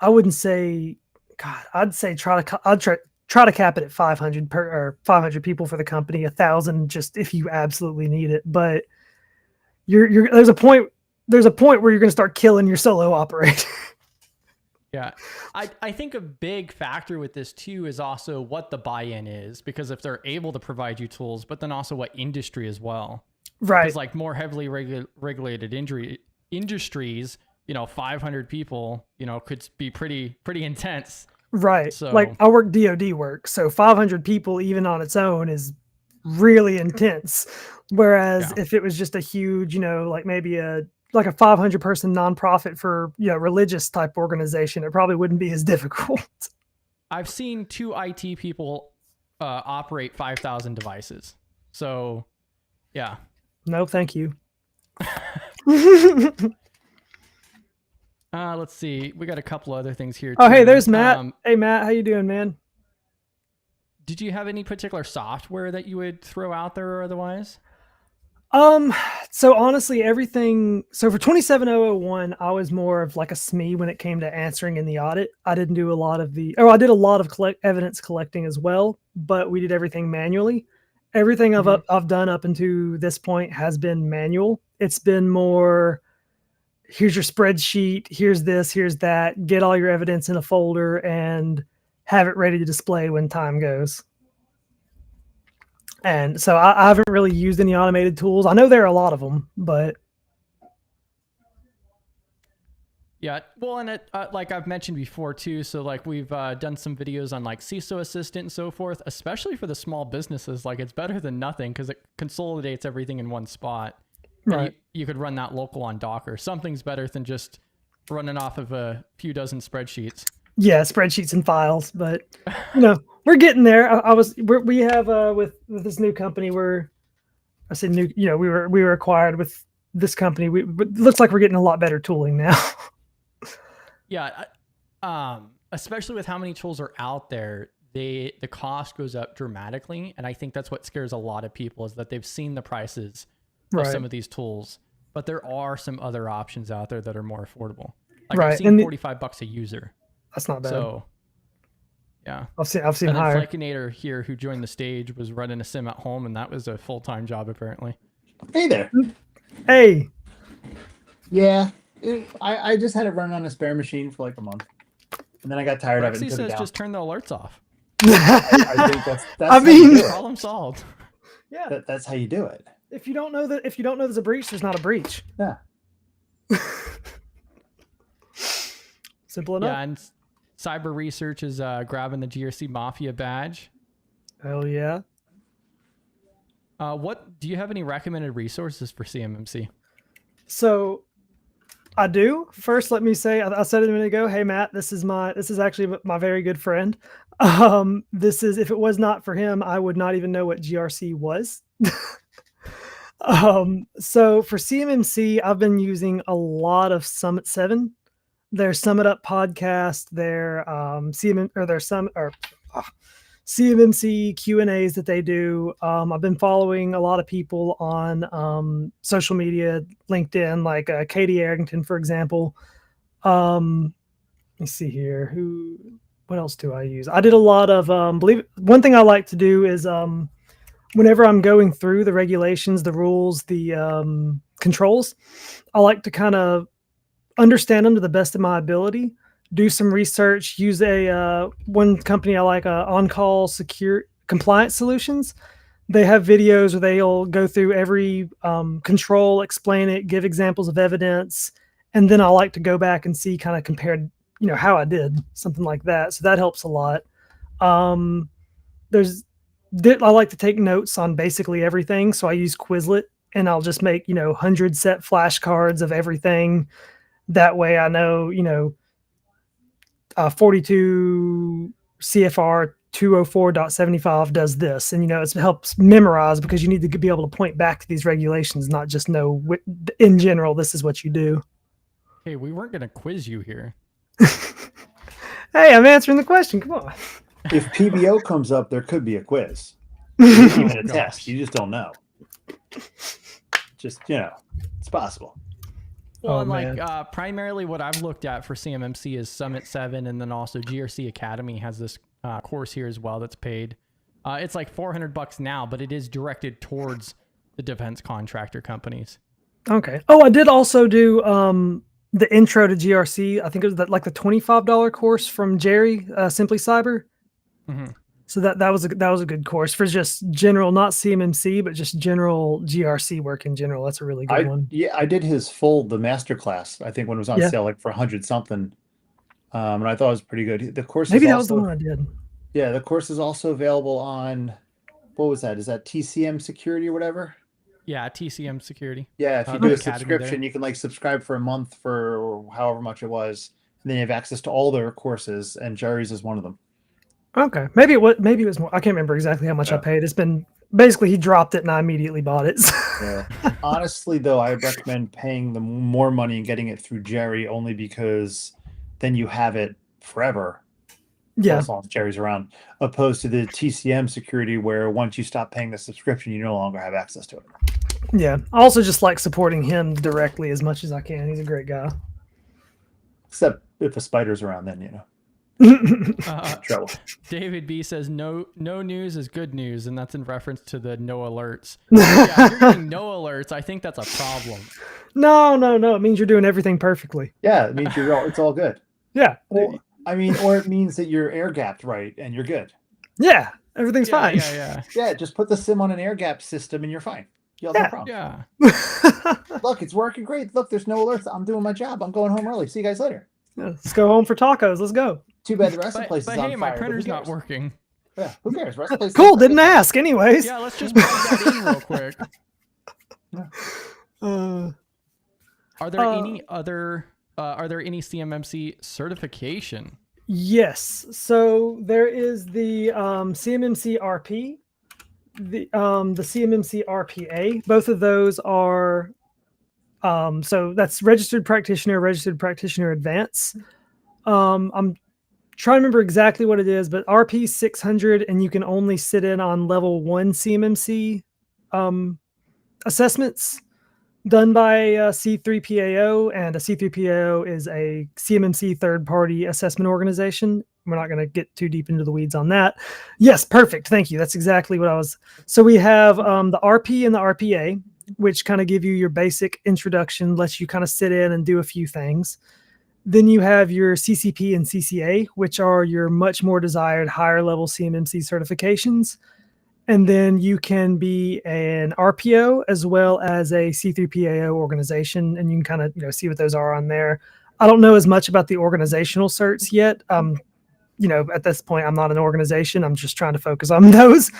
I wouldn't say, God, I'd say try to cap it at 500 or 500 people for the company, 1,000 just if you absolutely need it. But there's a point where you're going to start killing your solo operator. Yeah. I think a big factor with this too is also what the buy-in is, because if they're able to provide you tools, but then also what industry as well. Right. Because like more heavily regulated industries, 500 people, could be pretty intense. Right. So, like I work DoD work. So 500 people even on its own is really intense. Whereas if it was just a huge, like maybe a 500 person nonprofit for, religious type organization, it probably wouldn't be as difficult. I've seen 2 IT people operate 5,000 devices. So yeah. No, thank you. Let's see. We got a couple other things here. Oh, hey, there's Matt. Hey, Matt, how you doing, man? Did you have any particular software that you would throw out there or otherwise? So honestly, everything. So for 27001, I was more of like a SME when it came to answering in the audit. I didn't do a lot of I did a lot of evidence collecting as well, but we did everything manually. Everything I've done up until this point has been manual. It's been more, here's your spreadsheet, here's this, here's that, get all your evidence in a folder and have it ready to display when time goes. And so I haven't really used any automated tools. I know there are a lot of them, but. Yeah, well, and like I've mentioned before too, so like we've done some videos on like CISO assistant and so forth, especially for the small businesses. Like it's better than nothing because it consolidates everything in one spot. Right. You could run that local on Docker. Something's better than just running off of a few dozen spreadsheets. Yeah, spreadsheets and files, but we're getting there. We have with this new company, we were acquired with this company. It looks like we're getting a lot better tooling now. Yeah, especially with how many tools are out there, the cost goes up dramatically, and I think that's what scares a lot of people is that they've seen the prices of some of these tools, but there are some other options out there that are more affordable. Like I've seen $45 a user. That's not bad. So yeah, I've seen and higher. Flakinator here, who joined the stage, was running a sim at home, and that was a full-time job apparently. Hey there. Hey. Yeah, I just had it run on a spare machine for like a month, and then I got tired of it. He says just turn the alerts off. I think that's problem solved. Yeah, that's how you do it. If you don't know there's a breach, there's not a breach. Yeah. Simple enough. Yeah, and cyber research is grabbing the GRC Mafia badge. Hell yeah. What do you have any recommended resources for CMMC? So I do. First, let me say, I said it a minute ago. Hey, Matt, this is actually my very good friend. If it was not for him, I would not even know what GRC was. So for CMMC, I've been using a lot of Summit 7, their Summit Up podcast, their CMMC Q&As that they do. I've been following a lot of people on social media, LinkedIn, like Katie Arrington, for example. Let me see here. What else do I use? I did a lot of, one thing I like to do is whenever I'm going through the regulations, the rules, the controls, I like to kind of understand them to the best of my ability, do some research, use one company I like, On-Call Secure Compliance Solutions. They have videos where they'll go through every control, explain it, give examples of evidence, and then I like to go back and see, kind of compared, how I did, something like that. So that helps a lot. I like to take notes on basically everything. So I use Quizlet, and I'll just make, 100 set flashcards of everything. That way I know, 42 CFR 204.75 does this. And, it helps memorize, because you need to be able to point back to these regulations, not just know in general, this is what you do. Hey, we weren't going to quiz you here. Hey, I'm answering the question. Come on. If PBO comes up, there could be a quiz. Even a test. You just don't know. Just, it's possible. Well, primarily what I've looked at for CMMC is Summit 7, and then also GRC Academy has this course here as well that's paid. It's like $400 now, but it is directed towards the defense contractor companies. Okay. Oh, I did also do the intro to GRC. I think it was the $25 course from Jerry, Simply Cyber. Mm-hmm. So that was a good course for just general, not CMMC, but just general GRC work in general. That's a really good one. Yeah, I did the masterclass, I think, when it was on sale, like for 100 something. And I thought it was pretty good. The course was the one I did. Yeah, the course is also available on, what was that? Is that TCM Security or whatever? Yeah, TCM Security. Yeah, if you do a subscription, you can subscribe for a month for however much it was, and then you have access to all their courses, and Jerry's is one of them. Okay, maybe it was more. I can't remember exactly how much I paid. It's been basically, he dropped it and I immediately bought it. Yeah. Honestly, though, I recommend paying the more money and getting it through Jerry, only because then you have it forever. Yeah, as long as Jerry's around, opposed to the TCM Security, where once you stop paying the subscription, you no longer have access to it. Yeah, I also just like supporting him directly as much as I can. He's a great guy. Except if a spider's around, then trouble. David B says no news is good news, and that's in reference to the no alerts. Yeah, if you're getting no alerts, I think that's a problem. No. It means you're doing everything perfectly. Yeah, it means it's all good. Yeah. Or it means that you're air gapped right and you're good. Yeah, everything's fine. Yeah, just put the SIM on an air gap system and you're fine. You'll have no problem. Yeah. Look, it's working great. Look, there's no alerts. I'm doing my job. I'm going home early. See you guys later. Yeah, let's go home for tacos. Let's go. Too bad the rest of the place is on fire. Hey, my printer's not working. Yeah, who cares? The rest of the place cool, didn't ask anyways. Yeah, let's just plug that in real quick. Are there any CMMC certification? Yes. So there is the CMMC RP, the CMMC RPA. Both of those are so that's registered practitioner advance. I'm trying to remember exactly what it is, but RP 600, and you can only sit in on level 1 CMMC assessments done by a C3PAO, and a C3PAO is a CMMC third-party assessment organization. We're not going to get too deep into the weeds on that. Yes, perfect. Thank you. That's exactly what I was. So we have the RP and the RPA, which kind of give you your basic introduction, lets you kind of sit in and do a few things. Then you have your CCP and CCA, which are your much more desired higher level CMMC certifications. And then you can be an RPO as well as a C3PAO organization, and you can kind of see what those are on there. I don't know as much about the organizational certs yet. At this point, I'm not an organization. I'm just trying to focus on those.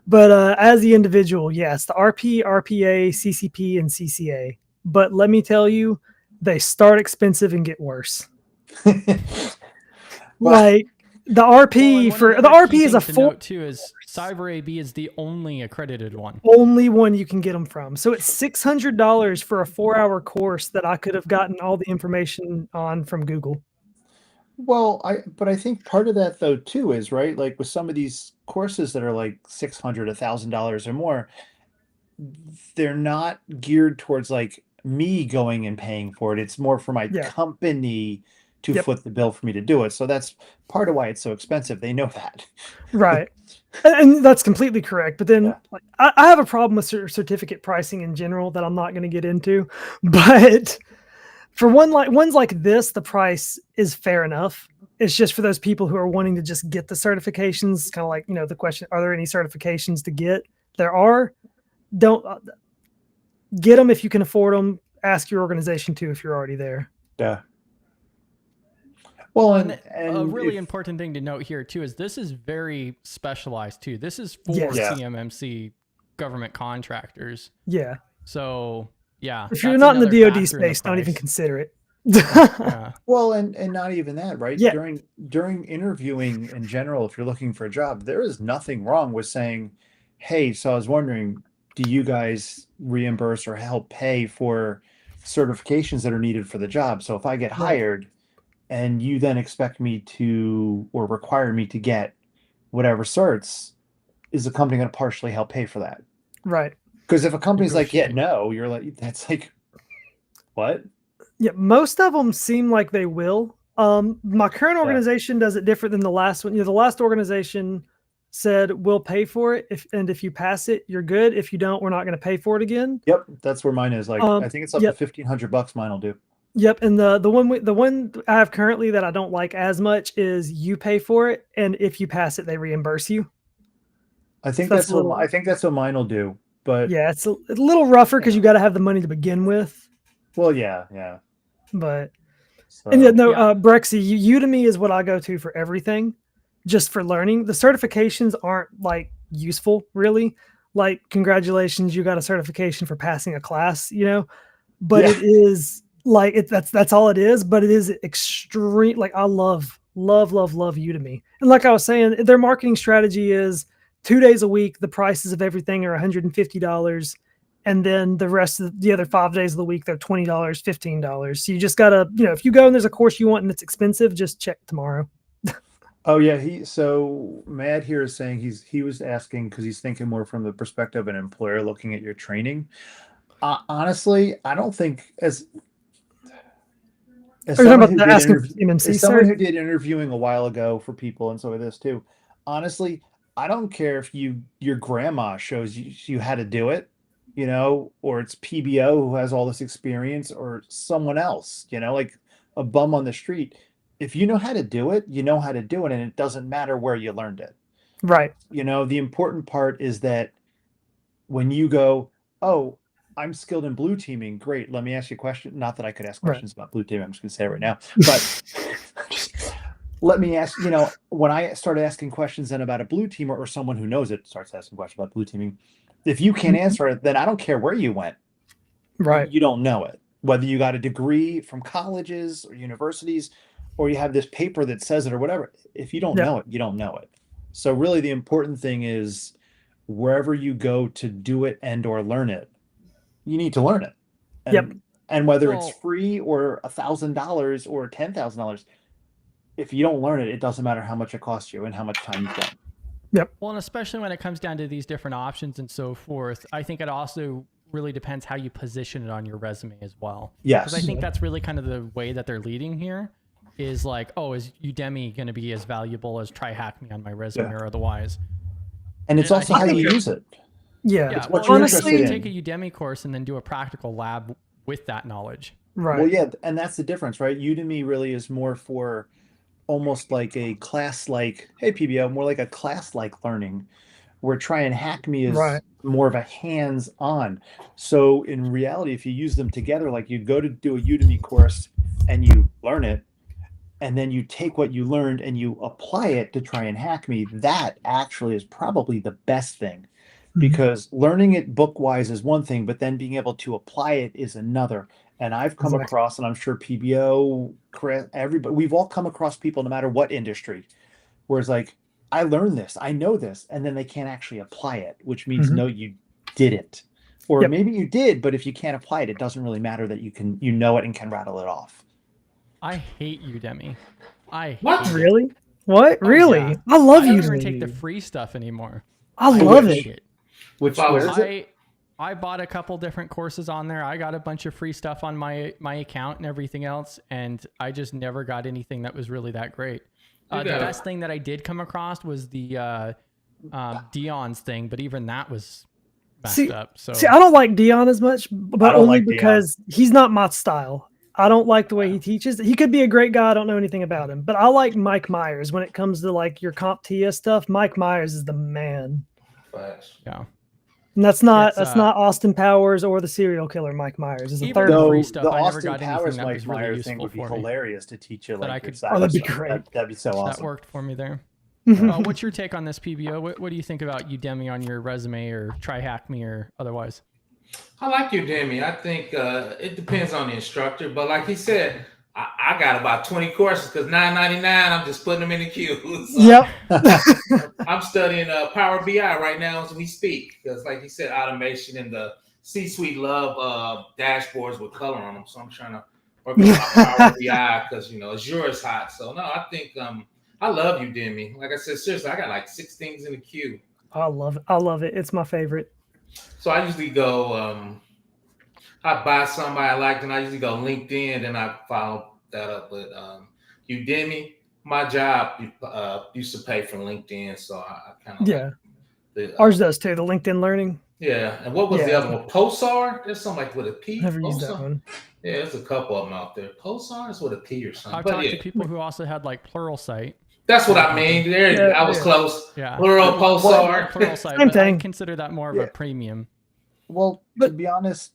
But as the individual, yes, the RP, RPA, CCP, and CCA. But let me tell you, they start expensive and get worse. Like the RP is a note too is Cyber AB is the only accredited one. Only one you can get them from. So it's $600 for a 4-hour course that I could have gotten all the information on from Google. Well, I think part of that though too is right, like with some of these courses that are like $600, $1,000 or more, they're not geared towards like me going and paying for it. It's more for my company to foot the bill for me to do it. So that's part of why it's so expensive. They know that. Right. And that's completely correct. But then like, I have a problem with certificate pricing in general that I'm not going to get into. But for ones like this, the price is fair enough. It's just for those people who are wanting to just get the certifications, kind of like, the question, are there any certifications to get? There are. Don't get them if you can afford them. Ask your organization too if you're already there. Yeah. Well, and a really important thing to note here too is this is very specialized too. This is for CMMC government contractors. Yeah. So if you're not in the DoD space, don't even consider it. Well, and not even that, right? Yeah. During interviewing in general, if you're looking for a job, there is nothing wrong with saying, "Hey, so I was wondering, do you guys reimburse or help pay for certifications that are needed for the job? So if I get hired." And you then expect me to, or require me to get whatever certs, is the company going to partially help pay for that? Right. Because if a company's like, no, you're like, that's like, what? Yeah, most of them seem like they will. My current organization does it different than the last one. The last organization said, we'll pay for it. If you pass it, you're good. If you don't, we're not going to pay for it again. Yep. That's where mine is. Like, I think it's up to $1,500 mine will do. Yep, and the one I have currently that I don't like as much is you pay for it, and if you pass it, they reimburse you. I think that's what mine will do. But yeah, it's a little rougher because you got to have the money to begin with. Well, yeah. But Brexy, Udemy is what I go to for everything, just for learning. The certifications aren't like useful really. Like congratulations, you got a certification for passing a class, but it is. Like that's all it is, but it is extreme. Like I love Udemy. And like I was saying, their marketing strategy is 2 days a week. The prices of everything are $150. And then the rest of the other 5 days of the week, they're $20, $15. So you just gotta, if you go and there's a course you want and it's expensive, just check tomorrow. Oh yeah. So Matt here is saying he was asking because he's thinking more from the perspective of an employer looking at your training. Honestly, I don't think as someone who did interviewing a while ago for people and so with this too, honestly, I don't care if your grandma shows you how to do it, or it's PBO who has all this experience or someone else, like a bum on the street. If you know how to do it, you know how to do it, and it doesn't matter where you learned it. Right. The important part is that when you go, oh, I'm skilled in blue teaming. Great. Let me ask you a question. Not that I could ask questions about blue teaming. I'm just going to say it right now. But just let me ask, when I start asking questions then about a blue teamer or someone who knows it starts asking questions about blue teaming, if you can't answer it, then I don't care where you went. Right. You don't know it. Whether you got a degree from colleges or universities, or you have this paper that says it or whatever. If you don't know it, you don't know it. So really the important thing is wherever you go to do it and or learn it, you need to learn it. And whether it's free or $1,000 or $10,000, if you don't learn it, it doesn't matter how much it costs you and how much time you've done. Yep. Well, and especially when it comes down to these different options and so forth, I think it also really depends how you position it on your resume as well. Yes. Because I think that's really kind of the way that they're leading here is like, oh, is Udemy going to be as valuable as Try Hack Me on my resume or otherwise? And it's also how you use it. Yeah. It's what you're honestly, interested in. Take a Udemy course and then do a practical lab with that knowledge. Right. Well, yeah, and that's the difference, right? Udemy really is more for almost like a class-like, hey, PBO, more like a class-like learning, where Try and Hack Me is more of a hands-on. So in reality, if you use them together, like you go to do a Udemy course and you learn it, and then you take what you learned and you apply it to try and hack me, that actually is probably the best thing. Because learning it book-wise is one thing, but then being able to apply it is another. And I've come across, and I'm sure PBO, Chris, everybody, we've all come across people, no matter what industry, where it's like, I learned this, I know this, and then they can't actually apply it, which means no, you didn't. Or maybe you did, but if you can't apply it, it doesn't really matter that you know it and can rattle it off. I hate Udemy. What? Really? What? Really? Yeah. I love Udemy. I don't even take the free stuff anymore. I love it. Where is it? I bought a couple different courses on there. I got a bunch of free stuff on my account and everything else, and I just never got anything that was really that great. The best thing that I did come across was the Dion's thing, but even that was messed up. So I don't like Dion as much, but only because he's not my style. I don't like the way he teaches. He could be a great guy. I don't know anything about him, but I like Mike Myers when it comes to like your CompTIA stuff. Mike Myers is the man. Yeah. And that's not Austin Powers or the serial killer Mike Myers. Is the third free stuff. The I never Austin got Powers that Mike was really Myers thing would be hilarious to teach you. Like, that'd be great. That'd be so awesome. That worked for me there. What's your take on this, PBO? What do you think about Udemy on your resume, or try hack me, or otherwise? I like Udemy. I think it depends on the instructor, but like he said, I got about 20 courses because $9.99. I'm just putting them in the queue. So yep. I'm studying Power BI right now as we speak because, like you said, automation and the C-suite love dashboards with color on them. So I'm trying to work on Power BI because Azure is hot. So no, I think I love Udemy. Like I said, seriously, I got like 6 things in the queue. I love it. I love it. It's my favorite. So I usually go. I buy somebody I like, and I usually go LinkedIn, and I follow that up with Udemy. My job used to pay for LinkedIn, so I kind of ours does too. The LinkedIn Learning. Yeah, and what was the other one? Pulsar. There's something like with a P. Never used that one. Yeah, there's a couple of them out there. Pulsar is with a P or something. I've talked to people who also had like Pluralsight. That's what I mean. There, I was close. Yeah, Plural Pulsar. Pluralsight. Same thing. I consider that more of a premium. Well, to be honest,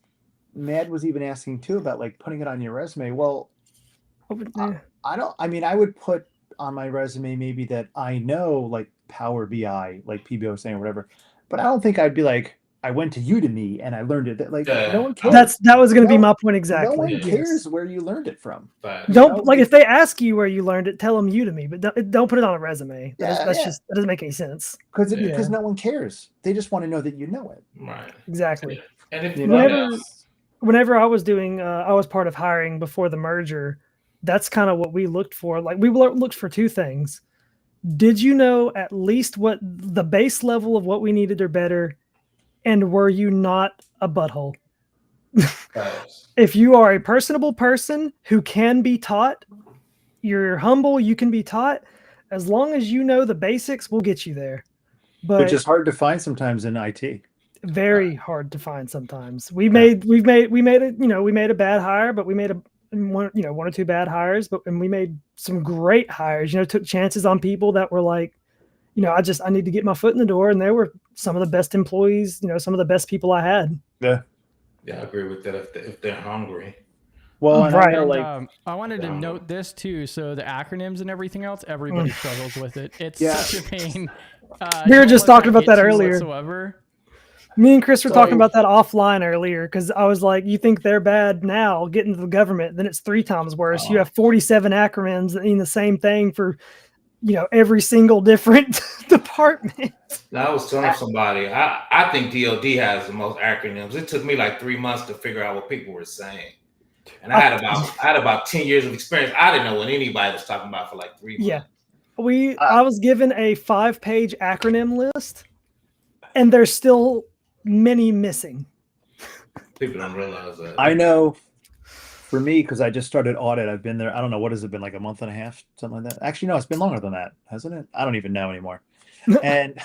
Mad was even asking too about like putting it on your resume. Well, I would put on my resume maybe that I know like Power BI, like PBO was saying or whatever, but I don't think I'd be like, I went to Udemy and I learned it. Like no one cares. That was going to be my point exactly. No one cares where you learned it from. If they ask you where you learned it, tell them Udemy, but don't put it on a resume. That doesn't make any sense. Because no one cares. They just want to know that you know it. Right. Exactly. And if whenever I was doing, I was part of hiring before the merger. That's kind of what we looked for. Like we looked for 2 things. Did you know at least what the base level of what we needed or better? And were you not a butthole? If you are a personable person who can be taught, you're humble, you can be taught. As long as you know the basics, we'll get you there. But which is hard to find sometimes in IT. Very hard to find sometimes. We made a bad hire, but we made one or 2 bad hires, and we made some great hires. Took chances on people that were like, I need to get my foot in the door, and they were some of the best employees, some of the best people I had. Yeah, I agree with that. If they're hungry. Well, right. I wanted to note this too. So the acronyms and everything else, everybody struggles with it. It's such a pain. We were just talking about that earlier. Whatsoever. Me and Chris were talking about that offline earlier because I was like, you think they're bad now, get into the government, then it's 3 times worse. You have 47 acronyms that mean the same thing for every single different department. I was telling somebody, I think DOD has the most acronyms. It took me like 3 months to figure out what people were saying. And I had about 10 years of experience. I didn't know what anybody was talking about for like 3 months. Yeah. I was given a 5-page acronym list, and there's still many missing. People don't realize that. I know. For me, because I just started Audit, I've been there. I don't know, what has it been, like a month and a half, something like that? Actually, no, it's been longer than that, hasn't it? I don't even know anymore. And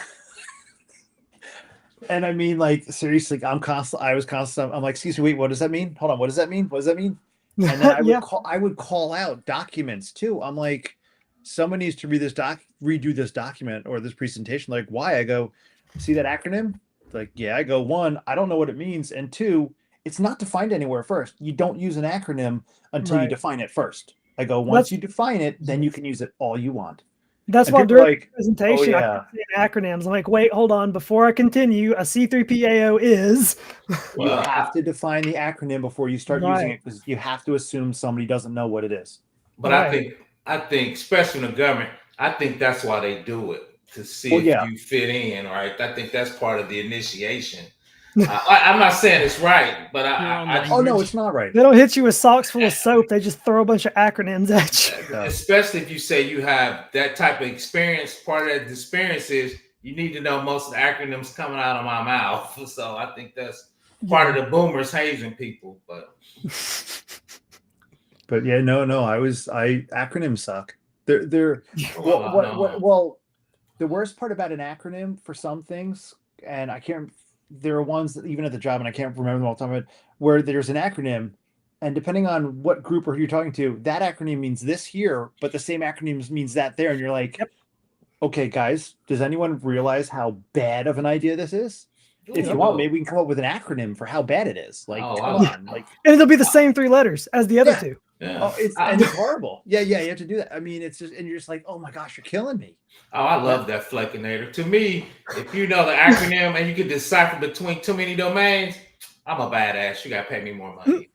I mean, like, seriously, I'm like, excuse me, wait, what does that mean? Hold on, what does that mean? What does that mean? And then I would call out documents too. I'm like, someone needs to redo this document or this presentation. Like, why? I go, see that acronym? Like, yeah. I go, 1, I don't know what it means, and 2, it's not defined anywhere first. You don't use an acronym until you Right. define it first. I go, once you define it, then you can use it all you want. That's And why people are during like, the presentation, "Oh, I yeah." kept saying acronyms. I'm like, wait, hold on. Before I continue, a C3PAO is. You have to define the acronym before you start using Right. it, because you have to assume somebody doesn't know what it is. But Right. I think, especially in the government, I think that's why they do it, to see Well, if yeah. you fit in, right? I think that's part of the initiation. I'm not saying it's right, but Oh no, it's not right. They don't hit you with socks full of soap. They just throw a bunch of acronyms at you. Yeah. Especially if you say you have that type of experience. Part of that experience is you need to know most of the acronyms coming out of my mouth. So I think that's part of the boomers hazing people. But yeah, no, acronyms suck. They're well, the worst part about an acronym for some things, and I can't, there are ones that even at the job, and I can't remember them all the time, where there's an acronym, and depending on what group or who you're talking to, that acronym means this here, but the same acronym means that there, and you're like, okay, guys, does anyone realize how bad of an idea this is? If you want, maybe we can come up with an acronym for how bad it is. Like, come on, like, and it'll be the same 3 letters as the other 2. Yeah. Oh, it's horrible. Yeah, you have to do that. I mean, it's just, and you're just like, oh my gosh, you're killing me. Oh, I love that Fleckinator. To me, if you know the acronym and you can decipher between too many domains, I'm a badass. You gotta pay me more money.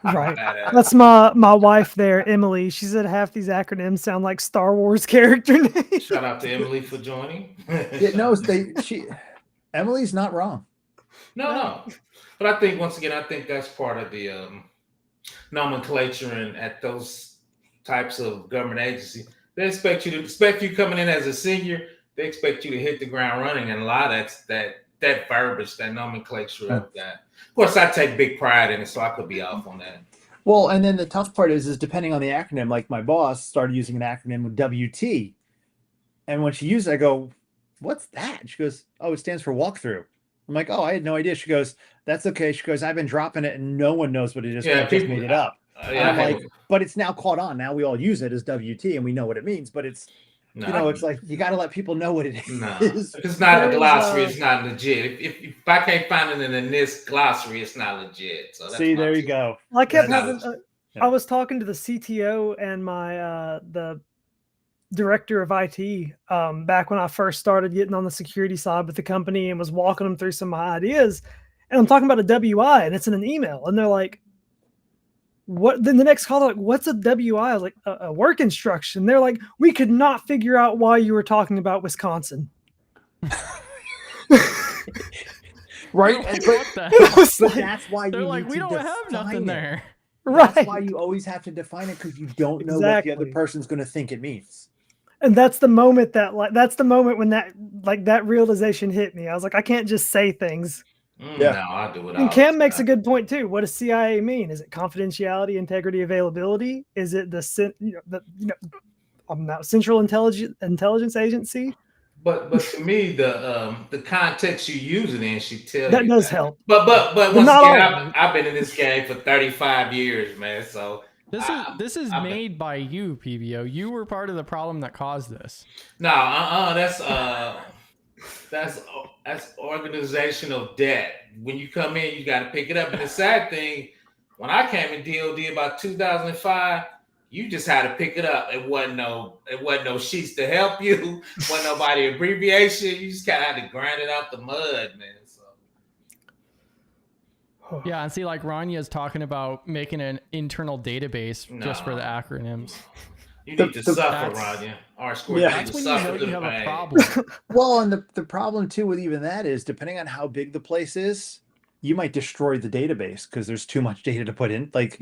Right. That's my wife there, Emily. She said half these acronyms sound like Star Wars character names. Shout out to Emily for joining. Emily's not wrong. No. But I think, once again, that's part of the nomenclature, and at those types of government agencies, they expect you coming in as a senior. They expect you to hit the ground running, and a lot of that's that verbiage, that nomenclature of that. Of course, I take big pride in it, so I could be off on that. Well, and then the tough part is depending on the acronym. Like, my boss started using an acronym with WT, and when she used it, I go, "What's that?" She goes, "Oh, it stands for walkthrough." I'm like, "Oh, I had no idea." She goes, "That's okay." She goes, "I've been dropping it and no one knows what it is. Yeah, I just made it up." I'm like, but it's now caught on. Now we all use it as WT and we know what it means, but it's, it's like, you got to let people know what it is. No, if it's not a glossary, it's not legit. If I can't find it in this glossary, it's not legit. So see, there you go. I kept having, I was talking to the CTO and my, the director of IT back when I first started getting on the security side with the company, and was walking them through some of my ideas, and I'm talking about a WI, and it's in an email, and they're like, what? Then the next call, they're like, what's a WI? I was like, a work instruction. They're like, we could not figure out why you were talking about Wisconsin. Right? But that's why they're you like, need we to don't have nothing there. Right. That's why you always have to define it, because you don't know what the other person's going to think it means. And that's the moment when that realization hit me. I was like, I can't just say things. No, I do it. And Cam makes a good point too. What does CIA mean? Is it confidentiality, integrity, availability? Is it the Central Intelligence Agency? But to me, the context you use it in should tell you. That does help. But once again, I've been in this game for 35 years, man. So this is made by you, PBO. You were part of the problem that caused this. No, that's organizational debt. When you come in, you got to pick it up. And the sad thing, when I came in DOD about 2005, you just had to pick it up. It wasn't no sheets to help you. Wasn't nobody abbreviation. You just kind of had to grind it out the mud, man. So. Yeah, and see, like Ranya's talking about making an internal database just for the acronyms. You need to suffer, Ranya. That's when you know you have a problem. Well, and the problem too with even that is, depending on how big the place is, you might destroy the database because there's too much data to put in. Like,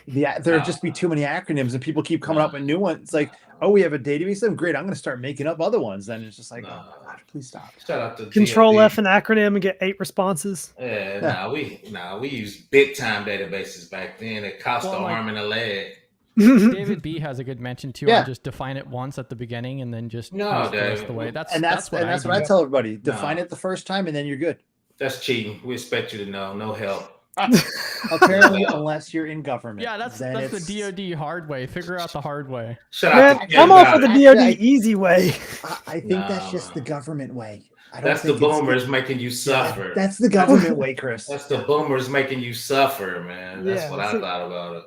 there'll just be too many acronyms, and people keep coming up with new ones. It's like, oh, we have a database. I'm great. I'm going to start making up other ones. Then it's just like, oh my gosh, please stop. Shout out to Control F an acronym and get 8 responses. We used big time databases back then. It cost an arm and a leg. David B has a good mention too. On just define it once at the beginning and then just the rest of the way. That's what I tell everybody. Define it the first time and then you're good. That's cheating. We expect you to know. No help. Apparently, unless you're in government. Yeah, that's the DoD hard way. Figure out the hard way. I'm all for the DoD easy way. I think that's just the government way. That's the boomers making you suffer. Yeah, that's the government way, Chris. That's the boomers making you suffer, man. That's what I thought about it.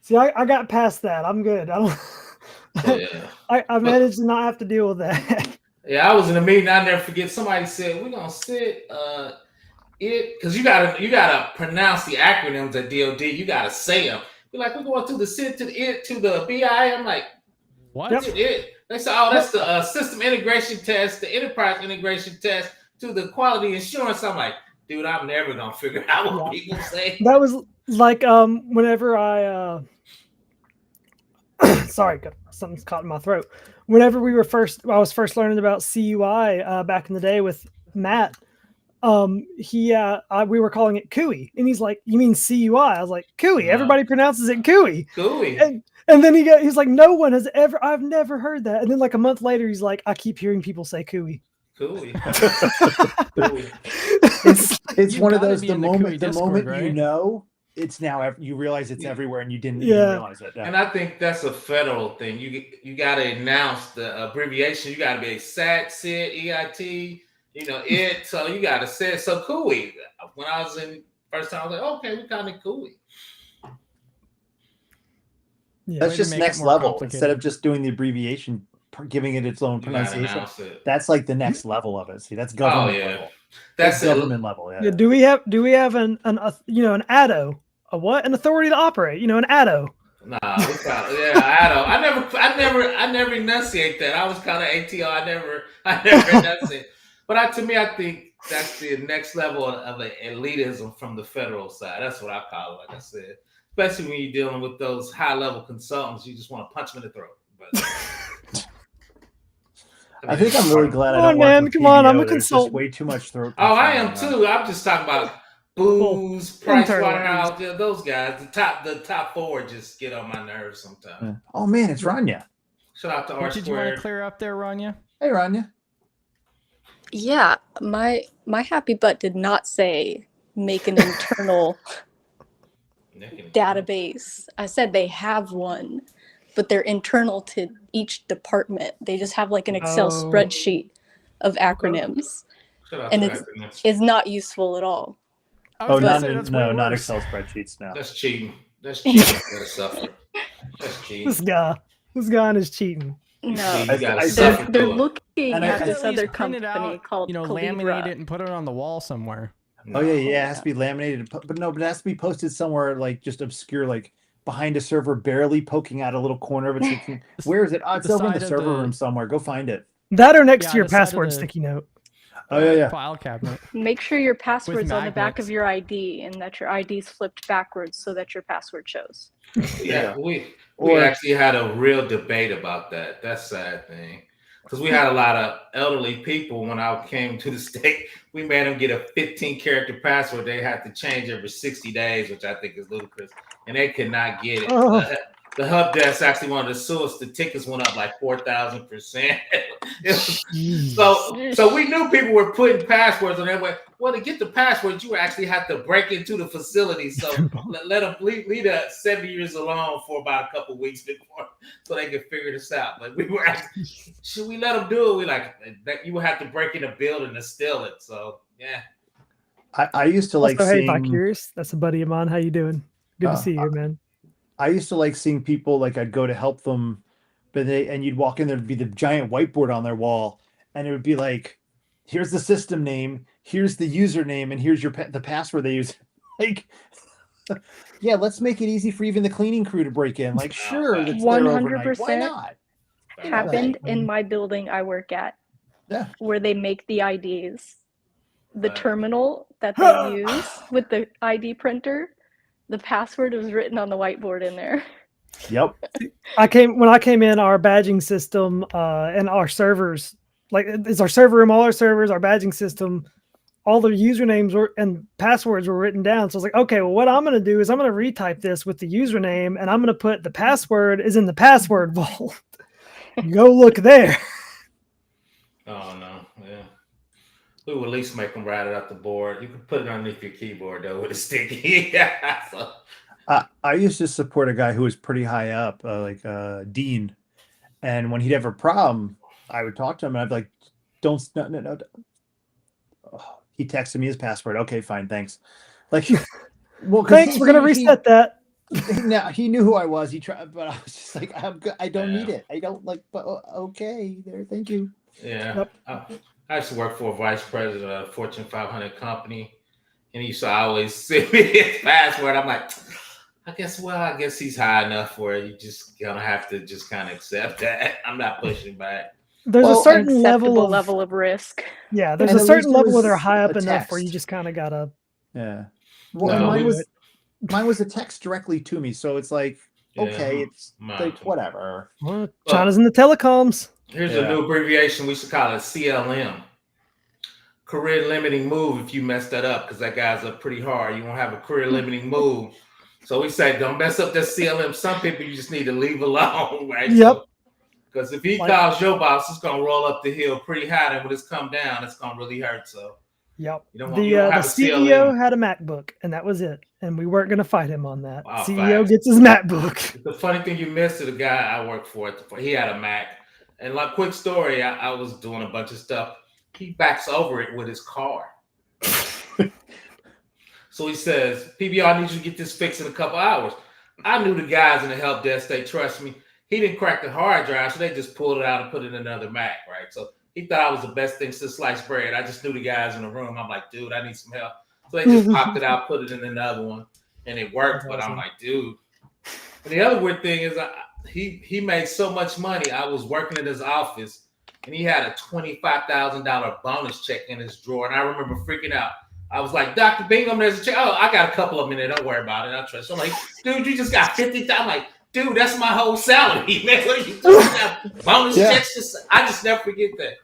See, I got past that. I'm good. I don't. I managed to not have to deal with that. Yeah, I was in a meeting. I never forget. Somebody said we're gonna sit because you gotta pronounce the acronyms at DoD. You gotta say them. Be like, we're going to the SIT to the IT to the BI. I'm like, what? It? They say, oh, that's the system integration test, the enterprise integration test to the quality assurance. I'm like, dude, I'm never gonna figure out what people say. That was like whenever I sorry, something's caught in my throat. Whenever I was first learning about CUI back in the day with Matt. We were calling it CUI, and he's like, "You mean CUI?" I was like, "CUI." No. Everybody pronounces it CUI. CUI. And then he's like, "No one has ever. I've never heard that." And then like a month later, he's like, "I keep hearing people say CUI." CUI. It's one of those. The moment right? You know, it's now. You realize it's everywhere, and you didn't even realize it. And I think that's a federal thing. You got to announce the abbreviation. You got to be SAT, SIT, EIT. So you got to say it. So CUI. When I was in first time, I was like, okay, we kind of CUI. Yeah, that's just next level. Instead of just doing the abbreviation, giving it its own pronunciation. That's like the next level of it. See, that's government level. That's government level. Yeah. Do we have an ADO? A what? An authority to operate? An ADO? Nah, ADO. I never enunciate that. I was kind of ATO. I never enunciate. But to me, I think that's the next level of elitism from the federal side. That's what I call it, like I said. Especially when you're dealing with those high-level consultants, you just want to punch them in the throat. But I think I'm really glad I don't work with PBO. I'm a consultant. Way too much throat. Oh, I am too. I'm just talking about Booz, Price Waterhouse, those guys. The top four just get on my nerves sometimes. Yeah. Oh man, it's Rania. Shout out to R Squared. What did you want to clear up there, Rania? Hey, Rania. Yeah, my happy butt did not say make an internal database. I said they have one, but they're internal to each department. They just have like an Excel spreadsheet of acronyms, and it's not useful at all. Not Excel spreadsheets now. That's cheating. That's cheating. That's cheating. This guy is cheating. No, they're looking at this other company called laminate it and put it on the wall somewhere. Oh yeah, it has to be laminated, but it has to be posted somewhere like just obscure, like behind a server, barely poking out a little corner of it. Where is it? Oh, it's over in the server room somewhere. Go find it. That or next to your password sticky note. Oh yeah. File cabinet. Make sure your password's on the back of your ID and that your ID is flipped backwards so that your password shows. Yeah, we actually had a real debate about that. That's a sad thing. Because we had a lot of elderly people when I came to the state. We made them get a 15-character password they had to change every 60 days, which I think is ludicrous. And they could not get it. Oh. The hub desk actually wanted to sue us. The tickets went up like 4,000%. So we knew people were putting passwords on their way. Well, to get the passwords, you actually have to break into the facility. So let them leave the 70 years alone for about a couple of weeks before, so they could figure this out. Like we were asking, should we let them do it? We like that you would have to break in a building to steal it. So yeah. I used to like seeing. Hey, Curious. That's a buddy of mine. How you doing? Good to see you, man. I used to like seeing people, like I'd go to help them, and you'd walk in, there'd be the giant whiteboard on their wall, and it would be like, here's the system name, here's the username, and here's the password they use. Like, yeah, let's make it easy for even the cleaning crew to break in. Like, sure, 100%. Why not? Happened in my building I work at, where they make the IDs. The terminal that they use with the ID printer, the password was written on the whiteboard in there. Yep. When I came in, our badging system and our servers, like it's our server room, all our servers, our badging system, all the usernames and passwords were written down. So I was like, okay, well, what I'm going to do is I'm going to retype this with the username, and I'm going to put the password is in the password vault. Go look there. Oh no, yeah. We would at least make them write it up the board. You could put it underneath your keyboard though with a sticky. So. I used to support a guy who was pretty high up, like Dean, and when he'd have a problem, I would talk to him and I'd be like, he texted me his password. Okay, fine, thanks. Like, well, thanks, we're gonna reset that. Now he knew who I was. He tried, but I was just like, I'm good. I don't need it. I don't like. But okay, there. Thank you. Yeah. Yep. I used to work for a vice president of a Fortune 500 company, and he used to always send me his password. I'm like, I guess he's high enough where you just gonna have to just kind of accept that. I'm not pushing back. There's a certain level of risk. Yeah, there's a certain level where they're high up enough where you just kind of gotta. Yeah. Well, mine was a text directly to me, so it's like, okay, it's like whatever. Well, China's in the telecoms. Here's a new abbreviation. We should call it CLM. Career limiting move. If you mess that up, because that guy's up pretty hard, you won't have a career limiting move. So we say, don't mess up that CLM. Some people you just need to leave alone, right? Yep. Because if he calls your boss, it's gonna roll up the hill pretty high, and when it's come down, it's gonna really hurt. So. Yep. You don't the CEO had a MacBook, and that was it. And we weren't going to fight him on that. Wow, CEO gets his MacBook. The funny thing you missed is the guy I worked for, he had a Mac. And like, quick story, I was doing a bunch of stuff. He backs over it with his car. So he says, PBR, I need you to get this fixed in a couple hours. I knew the guys in the help desk, they trust me. He didn't crack the hard drive, so they just pulled it out and put it in another Mac, right? So he thought I was the best thing since sliced bread. I just knew the guys in the room. I'm like, dude, I need some help. So they just popped it out, put it in another one, and it worked. But I'm like, dude. And the other weird thing is he made so much money. I was working in his office, and he had a $25,000 bonus check in his drawer. And I remember freaking out. I was like, Dr. Bingham, there's a check. Oh, I got a couple of minutes. Don't worry about it. I trust you. I'm like, dude, you just got $50,000. I'm like, dude, that's my whole salary, man. What are you doing? Bonus checks? I just never forget that.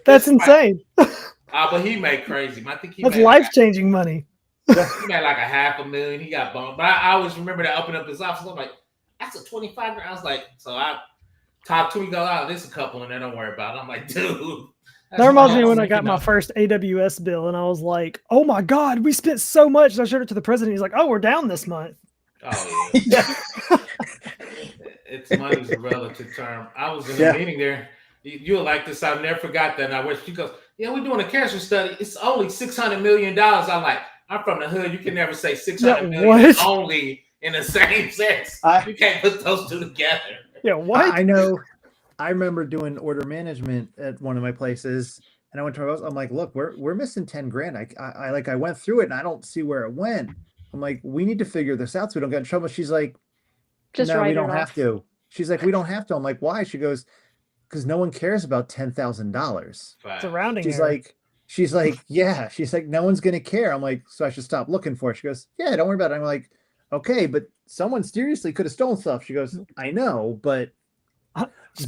That's insane. But he made crazy. I think that's life-changing money. He made like $500,000. He got boned. But I always remember that opening up his office. I'm like, that's a 25. I was like, so I talked to him. He goes, oh, this a couple, and then don't worry about it. I'm like, dude. That reminds me when I got my first AWS bill, and I was like, oh my God, we spent so much. And I showed it to the president. He's like, oh, we're down this month. Oh, yeah. It's money's a relative term. I was in a meeting there. You'll like this. I've never forgot that. And I wish she goes, yeah, we're doing a cancer study. It's only $600 million. I'm like, I'm from the hood. You can never say $600 million only in the same sense. You can't put those two together. Yeah, what? I know. I remember doing order management at one of my places, and I went to my boss. I'm like, look, we're missing 10 grand. I went through it, and I don't see where it went. I'm like, we need to figure this out so we don't get in trouble. She's like, no, we don't have to. She's like, we don't have to. I'm like, why? She goes, because no one cares about $10,000. It's a rounding She's error. like, yeah. She's like, no one's gonna care. I'm like, so I should stop looking for it. She goes, yeah, don't worry about it. I'm like, okay, but someone seriously could have stolen stuff. She goes, I know, but they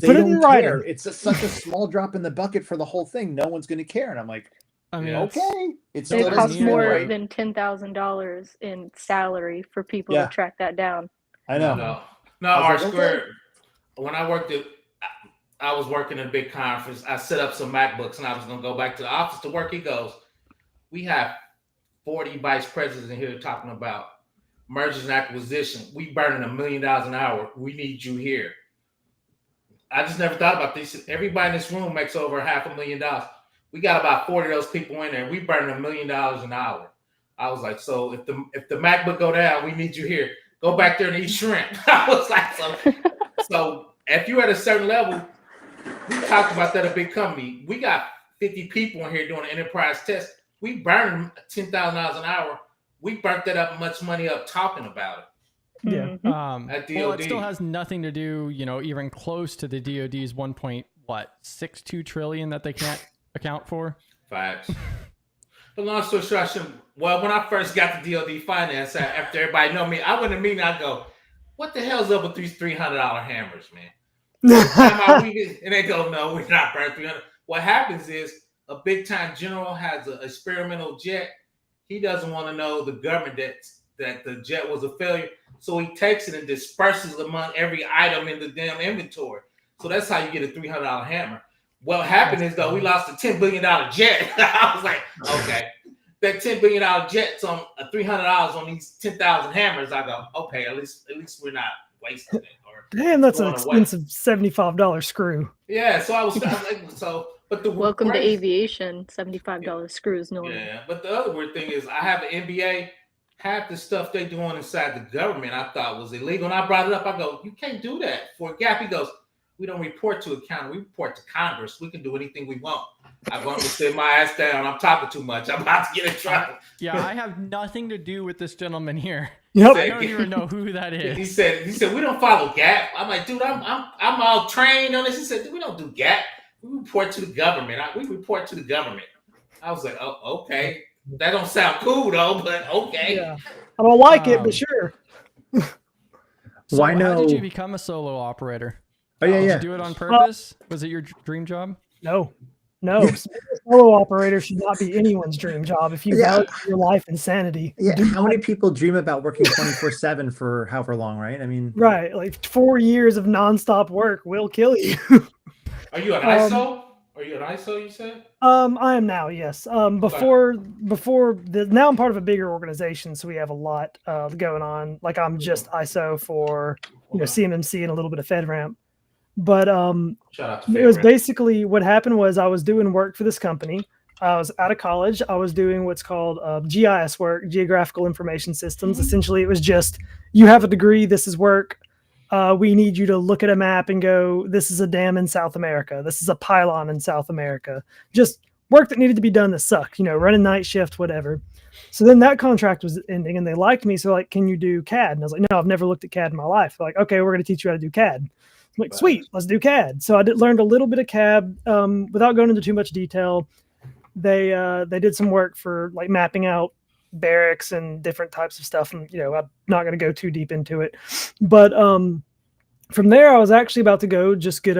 put it don't in writing. care. It's such a small drop in the bucket for the whole thing. No one's gonna care. And I'm like, I mean, okay, it costs more than $10,000 in salary for people to track that down. I know. No, R-Squared. When I worked I was working in a big conference. I set up some MacBooks, and I was going to go back to the office to work. He goes, we have 40 vice presidents in here talking about mergers and acquisition. We burning $1 million an hour. We need you here. I just never thought about this. Everybody in this room makes over $500,000. We got about 40 of those people in there. We burning $1 million an hour. I was like, so if the MacBook go down, we need you here. Go back there and eat shrimp. I was like, so if you're at a certain level, we talked about that at a big company. We got 50 people in here doing an enterprise test. We burned $10,000 an hour. We burnt that up much money up talking about it. Yeah. At DOD. Well, it still has nothing to do, even close to the DOD's 1.62 trillion that they can't account for. Facts. But long story short, when I first got the DOD finance, after everybody know me, I went to a meeting. I go, "What the hell's up with these $300 hammers, man?" And they go, "No, we're not burning 300." What happens is a big time general has an experimental jet. He doesn't want to know the government that the jet was a failure, so he takes it and disperses among every item in the damn inventory. So that's how you get a $300 hammer. What happened is, though, we lost a $10 billion jet. I was like, okay, that $10 billion jet's on $300 on these 10,000 hammers. I go, okay, at least we're not wasting it. Damn, that's an expensive $75 screw. Yeah, so I was like, so But the welcome to aviation, $75 screws normal. Yeah, but the other weird thing is I have an MBA. Half the stuff they doing inside the government I thought was illegal. And I brought it up. I go, you can't do that. For a gap, he goes, we don't report to a county. We report to Congress. We can do anything we want. I'm going to sit my ass down. I'm talking too much. I'm about to get in trouble. Yeah, I have nothing to do with this gentleman here. Yep. I don't even know who that is. He said, we don't follow GAP. I'm like, dude, I'm all trained on this. He said, we don't do GAP. We report to the government. We report to the government. I was like, oh, okay. That don't sound cool though, but okay. Yeah. I don't like it, but sure. So how did you become a solo operator? Oh yeah, Did you do it on purpose? Was it your dream job? No. A solo operator should not be anyone's dream job if you value your life and sanity. Yeah. How many people dream about working 24/7 for however long, right? I mean, right. Like 4 years of nonstop work will kill you. Are you an ISO? Are you an ISO, you said? I am now, yes. Now I'm part of a bigger organization, so we have a lot going on. Like I'm just ISO for CMMC and a little bit of FedRAMP. But shout out to it was basically what happened was I was doing work for this company. I was out of college. I was doing what's called GIS work, Geographical Information Systems. Essentially, it was just, you have a degree, this is work. We need you to look at a map and go, this is a dam in South America. This is a pylon in South America. Just work that needed to be done that sucked, running night shift, whatever. So then that contract was ending and they liked me. So like, can you do CAD? And I was like, no, I've never looked at CAD in my life. They're like, okay, we're going to teach you how to do CAD. I'm like, sweet, let's do CAD. So I learned a little bit of CAD without going into too much detail. They did some work for like mapping out barracks and different types of stuff. And, I'm not going to go too deep into it. But from there, I was actually about to go just get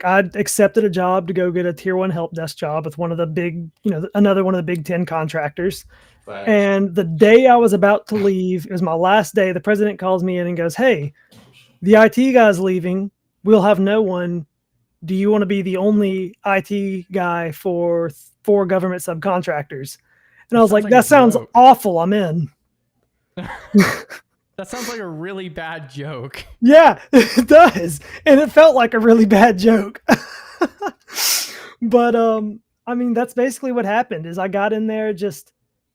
I'd accepted a job to go get a tier 1 help desk job with one of the big, another one of the big 10 contractors. Right. And the day I was about to leave, it was my last day. The president calls me in and goes, hey, the IT guy's leaving. We'll have no one. Do you want to be the only IT guy for 4 government subcontractors? And I was like, that sounds awful. I'm in. That sounds like a really bad joke. Yeah, it does. And it felt like a really bad joke. But, that's basically what happened is I got in there,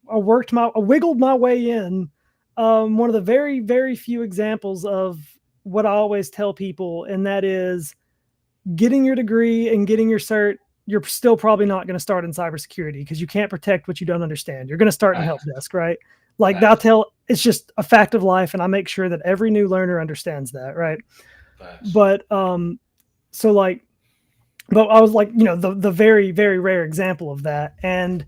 I wiggled my way in. One of the very, very few examples of what I always tell people, and that is getting your degree and getting your cert, you're still probably not going to start in cybersecurity because you can't protect what you don't understand. You're going to start in help desk, right? Like it's just a fact of life. And I make sure that every new learner understands that. Right. But, but I was like, the very, very rare example of that. And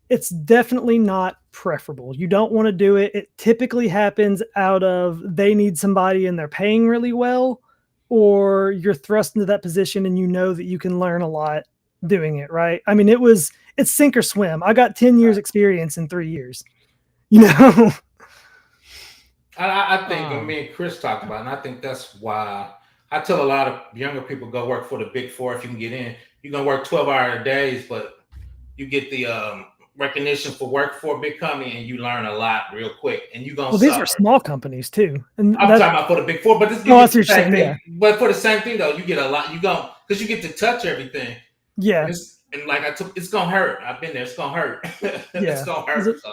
it's definitely not preferable. You don't want to do it. It typically happens out of they need somebody and they're paying really well, or you're thrust into that position and that you can learn a lot doing it, right? I mean, it's sink or swim. I got 10 years experience in 3 years. I think me and Chris talked about it, and I think that's why I tell a lot of younger people go work for the Big Four if you can get in. You're going to work 12-hour days, but you get the recognition for work for a big company and you learn a lot real quick and you're gonna these are small companies too. And I'm talking about for the Big Four, but that's your same thing. Yeah. But for the same thing though, you get a lot, because you get to touch everything. Yeah. And it's gonna hurt. I've been there, it's gonna hurt. Yeah. It's gonna hurt. So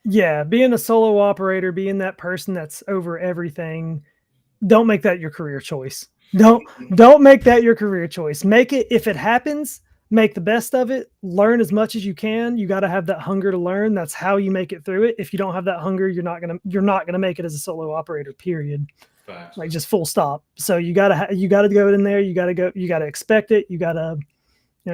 yeah, being a solo operator, being that person that's over everything, don't make that your career choice. Don't make that your career choice. Make it, if it happens, make the best of it, learn as much as you can. You got to have that hunger to learn. That's how you make it through it. If you don't have that hunger, you're not going to make it as a solo operator, period. Facts. Like just full stop. So you got to go in there. You got to expect it. You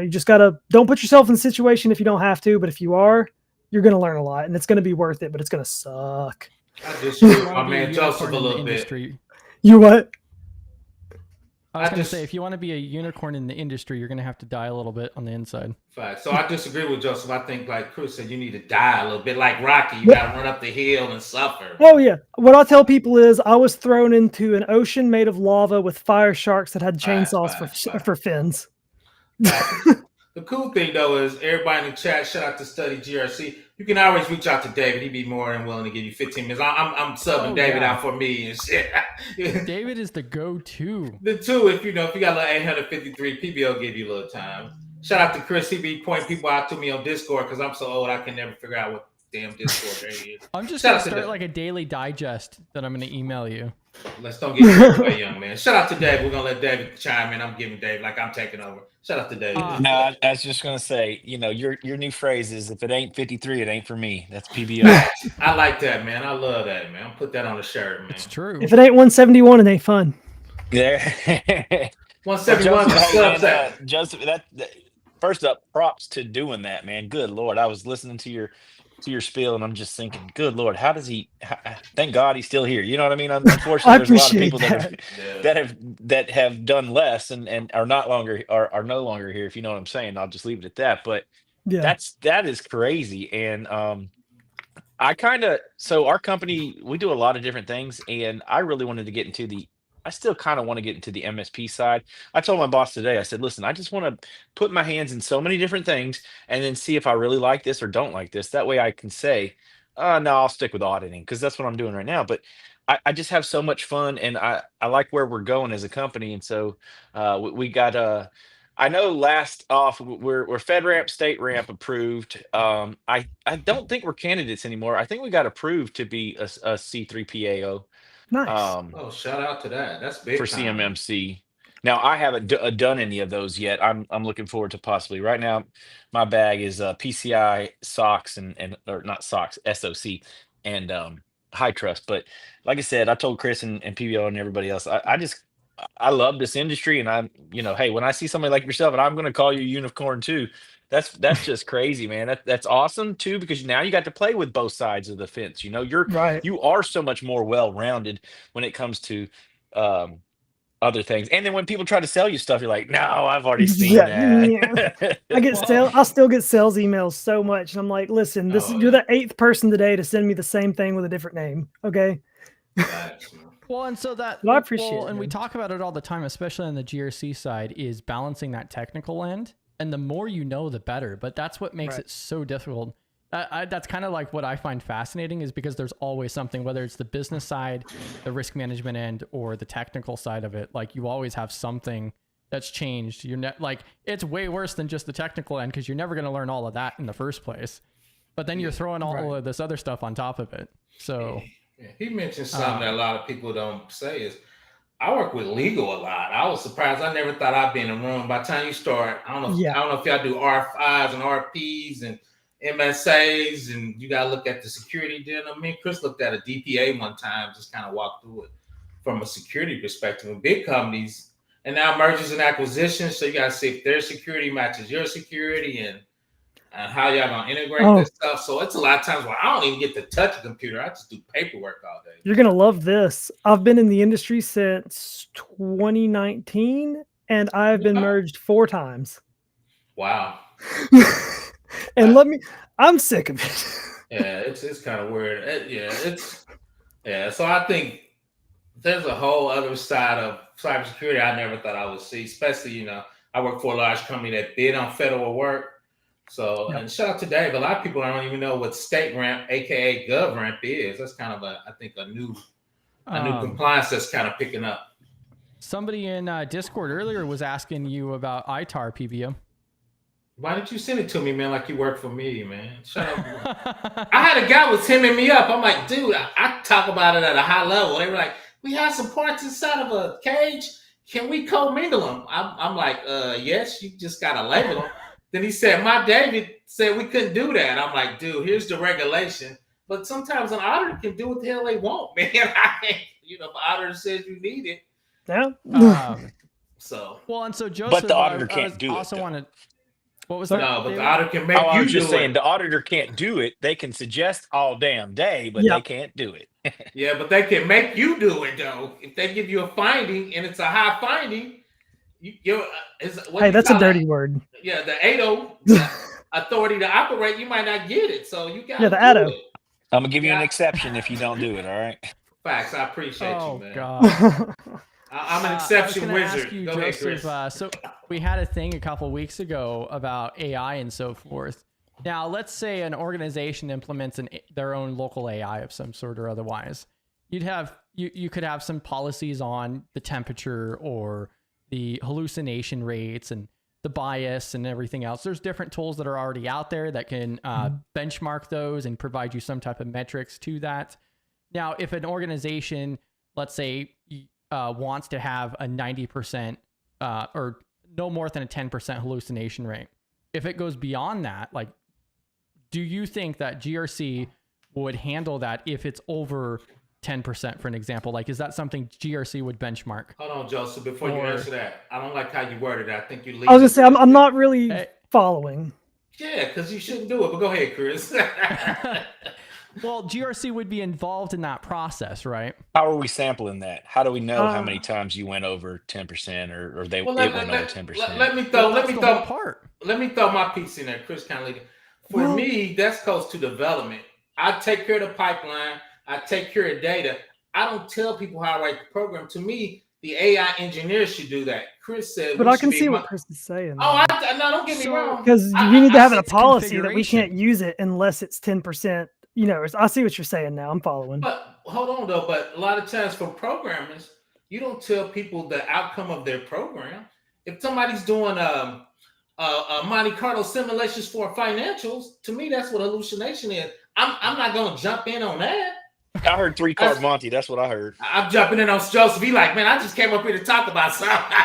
just got to, don't put yourself in a situation if you don't have to, but if you are, you're going to learn a lot and it's going to be worth it, but it's going to suck. I just my man Joseph a little bit. You what? I was going to say, if you want to be a unicorn in the industry, you're going to have to die a little bit on the inside. Fact. So I disagree with Joseph. I think, like Chris said, you need to die a little bit. Like Rocky, you got to run up the hill and suffer. Oh, yeah. What I tell people is I was thrown into an ocean made of lava with fire sharks that had chainsaws for fins. The cool thing, though, is everybody in the chat, shout out to Study GRC. You can always reach out to David. He'd be more than willing to give you 15 minutes. I'm subbing David out for me and shit. David is the go-to. The two, if you got a little 853, PBO give you a little time. Shout out to Chris. He be pointing people out to me on Discord because I'm so old I can never figure out what damn Discord there is. I'm just going to start like a daily digest that I'm going to email you. Let's don't get carried away, young man. Shout out to Dave. We're going to let David chime in. I'm giving Dave like I'm taking over. Shout out to Dave. No, I was just going to say, your new phrase is, if it ain't 53, it ain't for me. That's PBO. I like that, man. I love that, man. I'll put that on the shirt, man. It's true. If it ain't 171, it ain't fun. Yeah. 171. Joseph, that first up, props to doing that, man. Good Lord. I was listening to your spiel and I'm just thinking, good Lord, how does he, thank God he's still here. You know what I mean? Unfortunately, there's a lot of people that have done less and are no longer here. If you know what I'm saying, I'll just leave it at that. But that is crazy. And, so our company, we do a lot of different things, and I really wanted to get into I still kind of want to get into the MSP side. I told my boss today, I said, listen, I just want to put my hands in so many different things and then see if I really like this or don't like this. That way I can say, no, I'll stick with auditing, because that's what I'm doing right now. But I just have so much fun, and I like where we're going as a company. And so we got I know last off we're FedRAMP, State Ramp approved. I don't think we're candidates anymore. I think we got approved to be a C3PAO. Nice. Shout out to that. That's big for time. CMMC. Now I haven't done any of those yet. I'm looking forward to possibly. Right now, my bag is PCI, SOX, or not SOX, SOC, and High Trust. But like I said, I told Chris and PBO and everybody else, I love this industry, and I'm, hey, when I see somebody like yourself, and I'm going to call you unicorn too. That's just crazy, man. That's awesome too, because now you got to play with both sides of the fence. You are so much more well-rounded when it comes to other things. And then when people try to sell you stuff, you're like, no, I've already seen that. Yeah. I still get sales emails so much, and I'm like, listen, you're the 8th person today to send me the same thing with a different name. Okay. Well, and so that I appreciate it, and we talk about it all the time, especially on the GRC side, is balancing that technical end. And the more you know, the better. But that's what makes it so difficult. That's kind of like what I find fascinating, is because there's always something, whether it's the business side, the risk management end, or the technical side of it. Like, you always have something that's changed. It's way worse than just the technical end, because you're never going to learn all of that in the first place. But then you're throwing all of this other stuff on top of it. So he mentioned something that a lot of people don't say is, I work with legal a lot. I was surprised. I never thought I'd be in a room. By the time you start, I don't know if y'all do RFIs and RPs and MSAs, and you got to look at the security deal. Me and Chris looked at a DPA one time, just kind of walked through it from a security perspective. And big companies, and now mergers and acquisitions. So you got to see if their security matches your security, and how y'all gonna integrate this stuff. So it's a lot of times where I don't even get to touch a computer. I just do paperwork all day. You're gonna love this. I've been in the industry since 2019, and I've been merged 4 times. Wow. And I'm sick of it. Yeah, it's kind of weird. So I think there's a whole other side of cybersecurity I never thought I would see. Especially, I work for a large company that bid on federal work. So, and shout out to Dave. A lot of people don't even know what state ramp, aka gov ramp, is. That's kind of a new compliance that's kind of picking up. Somebody in Discord earlier was asking you about ITAR, PBO. Why didn't you send it to me, man? Like you work for me, man. Shut up. I had a guy was hemming me up. I'm like, dude, I talk about it at a high level. They were like, we have some parts inside of a cage. Can we co-mingle them? I'm like, yes. You just gotta label them. Then he said, my David said we couldn't do that. I'm like, dude, here's the regulation. But sometimes an auditor can do what the hell they want, man. If the auditor says you need it. Yeah. And so Joseph, but the auditor can't do it. What was that? No, but the auditor can make you do it. I was just saying, the auditor can't do it. They can suggest all damn day, but they can't do it. Yeah, but they can make you do it, though. If they give you a finding and it's a high finding, that's a dirty word. Yeah, the ADO authority to operate, you might not get it. So you got the ADO. I'm gonna give you an exception if you don't do it. All right. Facts. I appreciate you, man. God. I'm an exception wizard. Ask you, Go Joseph, ahead, Chris. So we had a thing a couple weeks ago about AI and so forth. Now, let's say an organization implements their own local AI of some sort or otherwise. You could have some policies on the temperature or the hallucination rates and the bias and everything else. There's different tools that are already out there that can benchmark those and provide you some type of metrics to that. Now, if an organization, let's say, wants to have a 90% or no more than a 10% hallucination rate, if it goes beyond that, like, do you think that GRC would handle that if it's over 10%, for an example? Like, is that something GRC would benchmark? Hold on, Joseph, before you answer that. I don't like how you worded it. I think you leave. I was gonna say I'm not really following. Yeah, because you shouldn't do it. But go ahead, Chris. Well, GRC would be involved in that process, right? How are we sampling that? How do we know how many times you went over 10% or it went over 10%? Let me throw my piece in there, Chris. Kind of for me, that's close to development. I take care of the pipeline. I take care of data. I don't tell people how to write the program. To me, the AI engineer should do that. Chris said, but I can see what Chris is saying. Oh, no, don't get me wrong. Because we need to have a policy that we can't use it unless it's 10%. You know, I see what you're saying now. I'm following. But hold on, though. But a lot of times for programmers, you don't tell people the outcome of their program. If somebody's doing Monte Carlo simulations for financials, to me, that's what hallucination is. I'm not going to jump in on that. I heard 3-card Monte. That's what I heard. I'm jumping in on Joseph. He like, man, I just came up here to talk about something.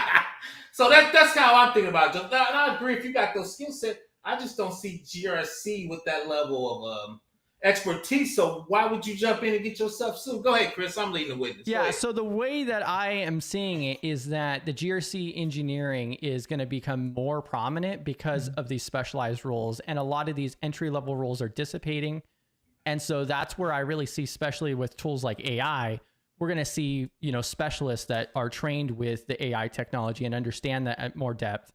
So that's how I'm thinking about it. And I agree, if you got those skill set, I just don't see GRC with that level of expertise. So why would you jump in and get yourself sued? Go ahead, Chris. I'm leading the witness. Yeah. So the way that I am seeing it is that the GRC engineering is going to become more prominent because of these specialized roles, and a lot of these entry-level roles are dissipating. And so that's where I really see, especially with tools like AI, we're going to see, specialists that are trained with the AI technology and understand that at more depth.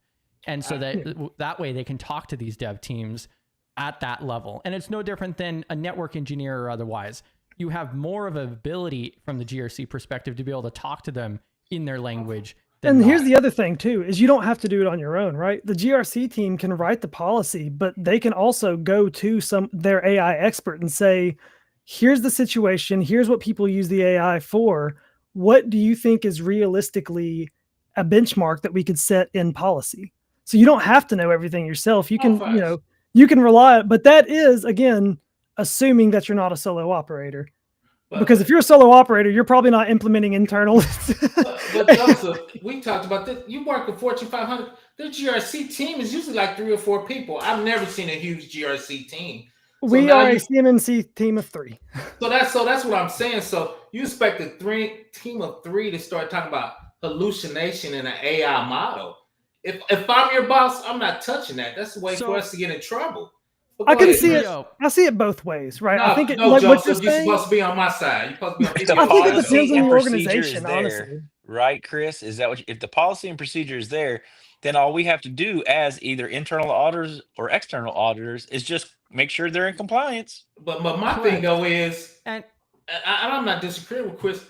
And so that way they can talk to these dev teams at that level. And it's no different than a network engineer or otherwise. You have more of an ability from the GRC perspective to be able to talk to them in their language. And here's the other thing too, is you don't have to do it on your own, right? The GRC team can write the policy, but they can also go to their AI expert and say, here's the situation. Here's what people use the AI for. What do you think is realistically a benchmark that we could set in policy? So you don't have to know everything yourself. You can, you can rely, but that is, again, assuming that you're not a solo operator. Because if you're a solo operator, you're probably not implementing internal. but Joseph, we talked about this. You work with Fortune 500. Their GRC team is usually like 3 or 4 people. I've never seen a huge GRC team. So we are a CMMC team of 3. So that's what I'm saying. So you expect a team of 3 to start talking about hallucination in an AI model. If I'm your boss, I'm not touching that. That's the way for us to get in trouble. I can see it. I see it both ways, right? I think like Joseph, you're supposed to be on my side. You're supposed to be on I think it depends on the organization, honestly. Right, Chris? Is that if the policy and procedure is there, then all we have to do as either internal auditors or external auditors is just make sure they're in compliance. But my thing though is, and I'm not disagreeing with Chris,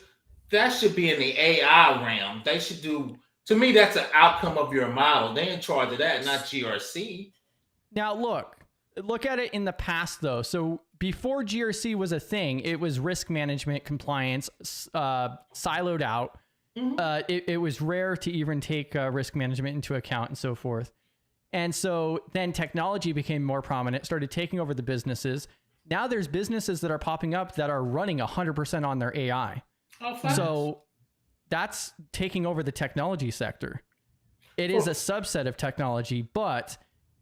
that should be in the AI realm. They should do. To me, that's an outcome of your model. They're in charge of that, not GRC. Now, look at it in the past, though. So before GRC was a thing, it was risk management, compliance, siloed out. Mm-hmm. It was rare to even take risk management into account and so forth. And so then technology became more prominent, started taking over the businesses. Now there's businesses that are popping up that are running 100% on their AI. So that's taking over the technology sector. It is a subset of technology, but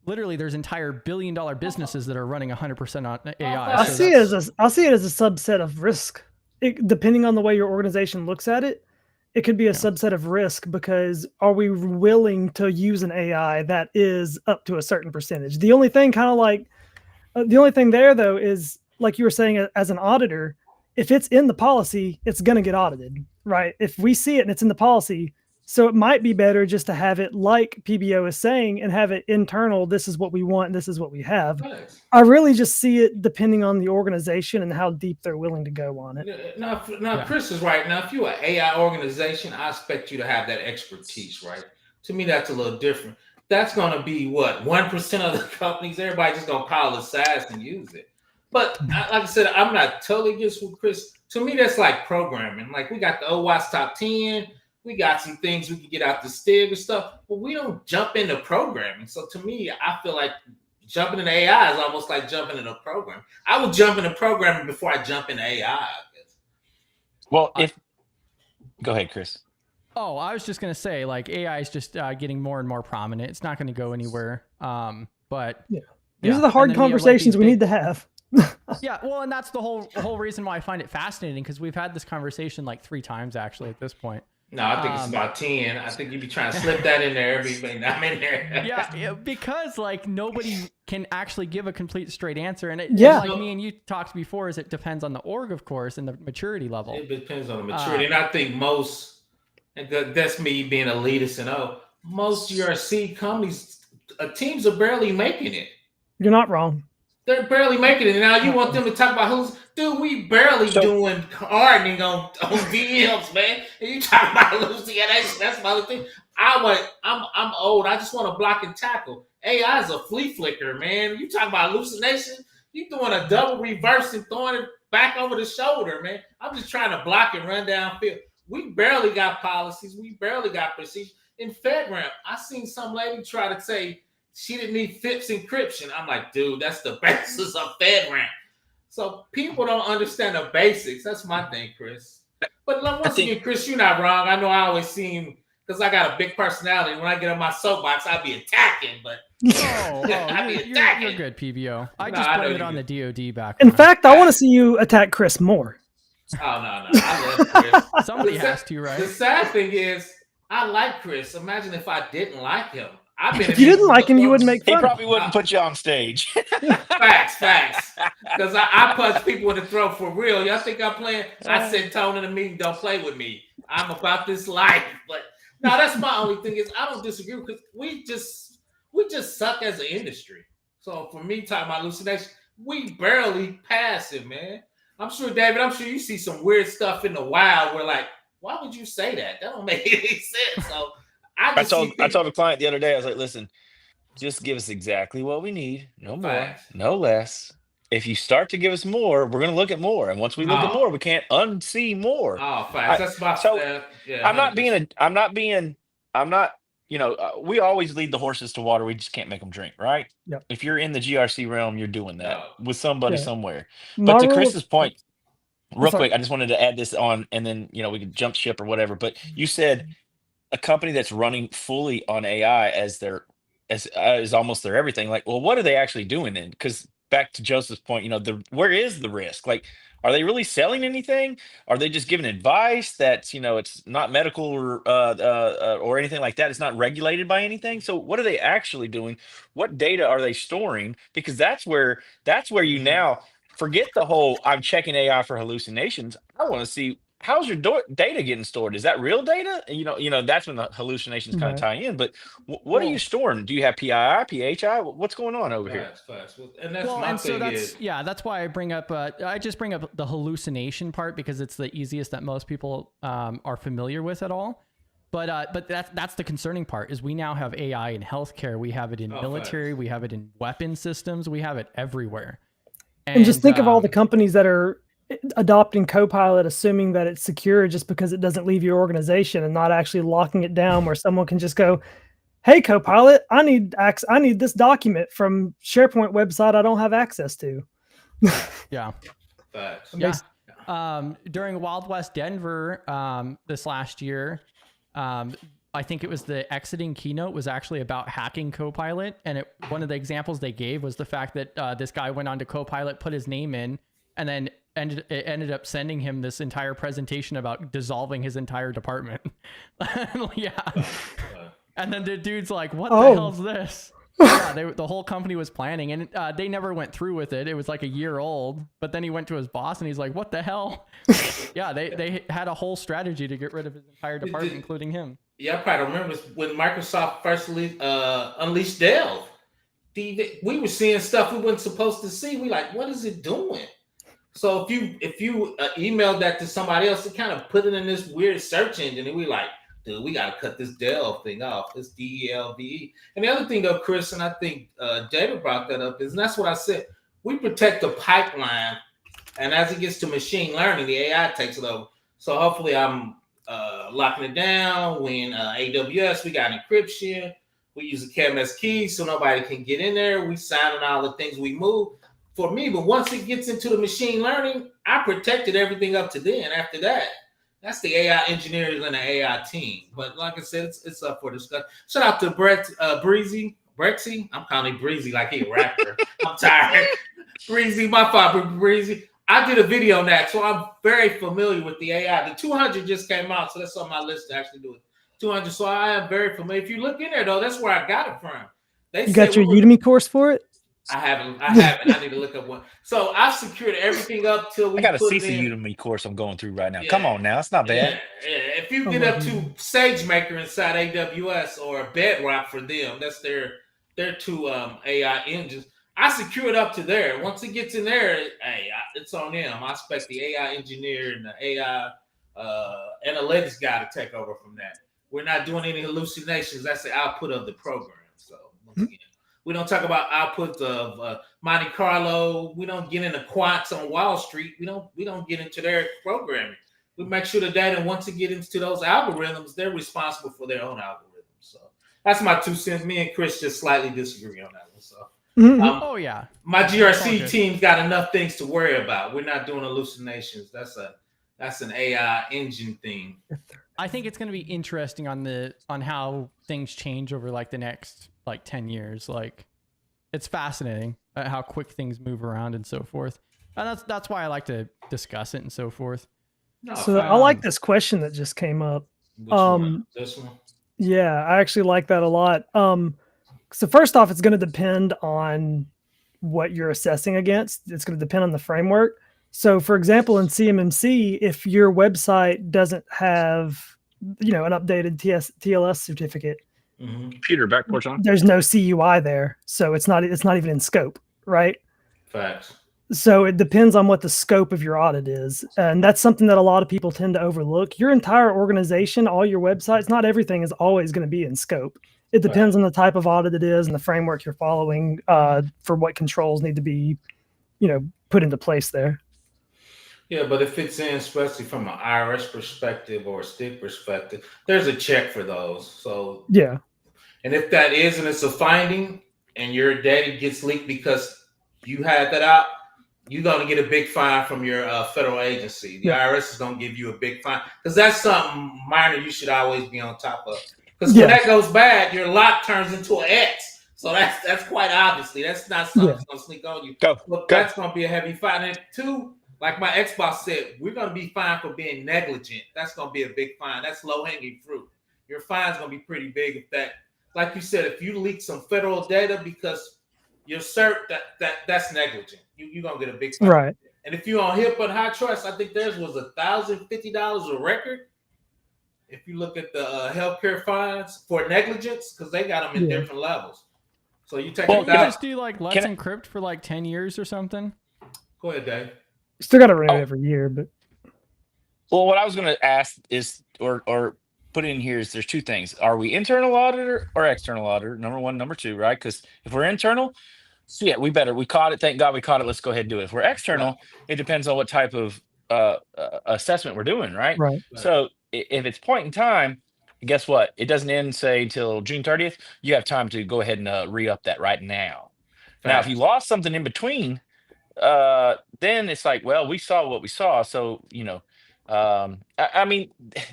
literally there's entire billion-dollar businesses that are running 100% on AI. I see it as a subset of risk. Depending on the way your organization looks at it, it could be a subset of risk, because are we willing to use an AI that is up to a certain percentage? The only thing there though is, like you were saying, as an auditor, if it's in the policy, it's going to get audited, right? If we see it and it's in the policy, so it might be better just to have it like PBO is saying and have it internal. This is what we want. This is what we have. Nice. I really just see it depending on the organization and how deep they're willing to go on it. Now, Chris is right. Now, if you're an AI organization, I expect you to have that expertise, right? To me, that's a little different. That's going to be what, 1% of the companies. Everybody just going to call it SaaS and use it. But like I said, I'm not totally against with Chris. To me, that's like programming. Like we got the OWASP top 10. We got some things we can get out the STIG and stuff, but we don't jump into programming. So to me, I feel like jumping into AI is almost like jumping into a program. I would jump into programming before I jump into AI, I guess. Well, go ahead, Chris. Oh, I was just going to say, like, AI is just getting more and more prominent. It's not going to go anywhere. But these are the hard conversations we need to have. Yeah, well, and that's the whole reason why I find it fascinating, because we've had this conversation like 3 times actually at this point. No, I think it's about 10. I think you'd be trying to slip that in there. I'm in there. yeah, because like nobody can actually give a complete straight answer. And like me and you talked before, is it depends on the org, of course, and the maturity level. It depends on the maturity. And I think that's me being elitist and most GRC companies, teams are barely making it. You're not wrong. They're barely making it. And now you want them to talk about dude, we barely doing hardening on VMs, man. And you talking about hallucination. That's my other thing. I'm old. I just want to block and tackle. AI is a flea flicker, man. You talking about hallucination? You doing a double reverse and throwing it back over the shoulder, man. I'm just trying to block and run downfield. We barely got policies. We barely got procedures. In FedRAMP, I seen some lady try to say she didn't need FIPS encryption. I'm like, dude, that's the basis of FedRAMP. So people don't understand the basics. That's my thing, Chris. But once again, Chris, you're not wrong. I know I always seem, because I got a big personality. When I get on my soapbox, I be attacking. But you're good, PBO. I just blame it on the DoD back. In fact, I want to see you attack Chris more. Oh, no. I love Chris. Somebody has to, right? The sad thing is, I like Chris. Imagine if I didn't like him. If you didn't like him, you wouldn't make fun. He probably wouldn't put you on stage. Facts. Because I punch people in the throat for real. Y'all think I'm playing? I said, Tone in the meeting, don't play with me. I'm about this life. But no, that's my only thing is I don't disagree because we just suck as an industry. So for me, talking about hallucination, we barely pass it, man. I'm sure, David, you see some weird stuff in the wild where like, why would you say that? That don't make any sense. So I told a client the other day, I was like, listen, just give us exactly what we need. No more, no less. If you start to give us more, we're going to look at more. And once we look at more, we can't unsee more. Oh, facts. That's my stuff. Yeah, I'm not, we always lead the horses to water. We just can't make them drink, right? Yep. If you're in the GRC realm, you're doing that with somebody somewhere. But to Chris's point, real quick, I just wanted to add this on, and then, we could jump ship or whatever. But you said a company that's running fully on AI as almost their everything. Like, well, what are they actually doing then? Because back to Joseph's point, where is the risk? Like, are they really selling anything? Are they just giving advice that's, it's not medical or anything like that? It's not regulated by anything. So what are they actually doing? What data are they storing? Because that's where you now forget the whole I'm checking AI for hallucinations. I want to see how's your data getting stored? Is that real data? That's when the hallucinations kind of tie in. But what are you storing? Do you have PII, PHI? What's going on over here? And that's my thing. That's why I bring up. I just bring up the hallucination part because it's the easiest that most people are familiar with at all. But that's the concerning part is we now have AI in healthcare. We have it in military. We have it in weapon systems. We have it everywhere. And just think of all the companies that are adopting Copilot, assuming that it's secure just because it doesn't leave your organization, and not actually locking it down where someone can just go, "Hey, Copilot, I need this document from SharePoint website I don't have access to." Yeah. During Wild West Denver this last year, I think it was the exiting keynote was actually about hacking Copilot, and one of the examples they gave was the fact that this guy went on to Copilot, put his name in, and then ended up sending him this entire presentation about dissolving his entire department. And then the dude's like, what the hell's this? The whole company was planning, and they never went through with it. It was like a year old, but then he went to his boss and he's like, what the hell? They had a whole strategy to get rid of his entire department, including him. Yeah, I probably remember when Microsoft first unleashed Delve. We were seeing stuff we weren't supposed to see. We like, what is it doing? So if you emailed that to somebody else, it kind of put it in this weird search engine, and we like, dude, we got to cut this Delve thing off. It's DELVE. And the other thing, though, Chris, and I think David brought that up, and that's what I said. We protect the pipeline, and as it gets to machine learning, the AI takes it over. So hopefully I'm locking it down. When AWS, we got encryption. We use a KMS key so nobody can get in there. We sign on all the things we move. For me, but once it gets into the machine learning, I protected everything up to then. After that, that's the AI engineers and the AI team. But like I said, it's up for discussion. Shout out to Brexy. I'm calling him Breezy like he a rapper. I'm tired. Breezy, my father, Breezy. I did a video on that, so I'm very familiar with the AI. The 200 just came out, so that's on my list to actually do it. 200, so I am very familiar. If you look in there, though, that's where I got it from. You got your Udemy course for it? I haven't. I need to look up one. So I've secured everything up till we. I got a CC Udemy course I'm going through right now. Yeah. Come on now, it's not bad. Yeah. If you get up to SageMaker inside AWS or Bedrock for them, that's their two AI engines. I secure it up to there. Once it gets in there, hey, it's on them. I expect the AI engineer and the AI analytics guy to take over from that. We're not doing any hallucinations. That's the output of the program. So once again. We don't talk about outputs of Monte Carlo. We don't get into quants on Wall Street. We don't get into their programming. We make sure the data, once it gets into those algorithms, they're responsible for their own algorithms. So that's my 2 cents. Me and Chris just slightly disagree on that one. So my GRC team's got enough things to worry about. We're not doing hallucinations. That's an AI engine thing. I think it's going to be interesting on how things change over like the next 10 years. Like, it's fascinating how quick things move around and so forth. And that's why I like to discuss it and so forth. So I like this question that just came up. This one? Yeah, I actually like that a lot. So first off, it's going to depend on what you're assessing against. It's going to depend on the framework. So for example, in CMMC, if your website doesn't have, an updated TLS certificate, computer backports on, there's no CUI there. So it's not even in scope, right? Facts. So it depends on what the scope of your audit is. And that's something that a lot of people tend to overlook. Your entire organization, all your websites, not everything is always going to be in scope. It depends on the type of audit it is and the framework you're following for what controls need to be, put into place there. Yeah, but if it's in, especially from an IRS perspective or a STIC perspective, there's a check for those. So yeah. And if that is, and it's a finding, and your data gets leaked because you had that out, you're going to get a big fine from your federal agency. The IRS is going to give you a big fine because that's something minor you should always be on top of. Because when that goes bad, your lock turns into an X. So that's quite obviously that's not something that's going to sneak on you. But that's going to be a heavy fine. And 2, like my ex-boss said, we're going to be fined for being negligent. That's going to be a big fine. That's low-hanging fruit. Your fine's going to be pretty big if that. Like you said, if you leak some federal data because you're certain that's negligent, you're gonna get a big fine. Right. And if you're on HIPAA and high trust, I think theirs was $1,050 a record. If you look at the healthcare fines for negligence, because they got them in different levels. So you take you just do like Let's Encrypt for 10 years or something. Go ahead, Dave. Still got to renew every year, but. Well, what I was going to ask is, or put in here is there's 2 things. Are we internal auditor or external auditor? Number 1, number 2, right? Because if we're internal, so we caught it. Thank God we caught it. Let's go ahead and do it. If we're external, it depends on what type of assessment we're doing, right? Right. So if it's point in time, guess what? It doesn't end, say, until June 30th. You have time to go ahead and re-up that right now. Now, if you lost something in between, then it's like, well, we saw what we saw. So, I mean,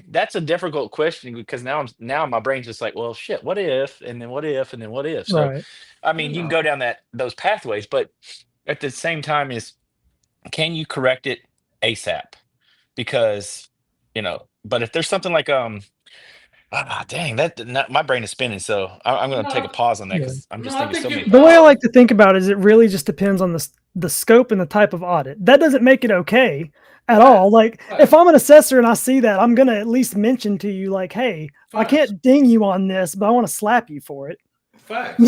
that's a difficult question because now my brain's just like, well, shit, what if, and then what if, and then what if? So, I mean, you can go down those pathways, but at the same time can you correct it ASAP? Because, but if there's something like, dang, my brain is spinning. So I'm going to take a pause on that because I'm just thinking so many. The way I like to think about it is it really just depends on the scope and the type of audit. That doesn't make it okay at all. Like if I'm an assessor and I see that, I'm going to at least mention to you like, hey, I can't ding you on this, but I want to slap you for it. Facts.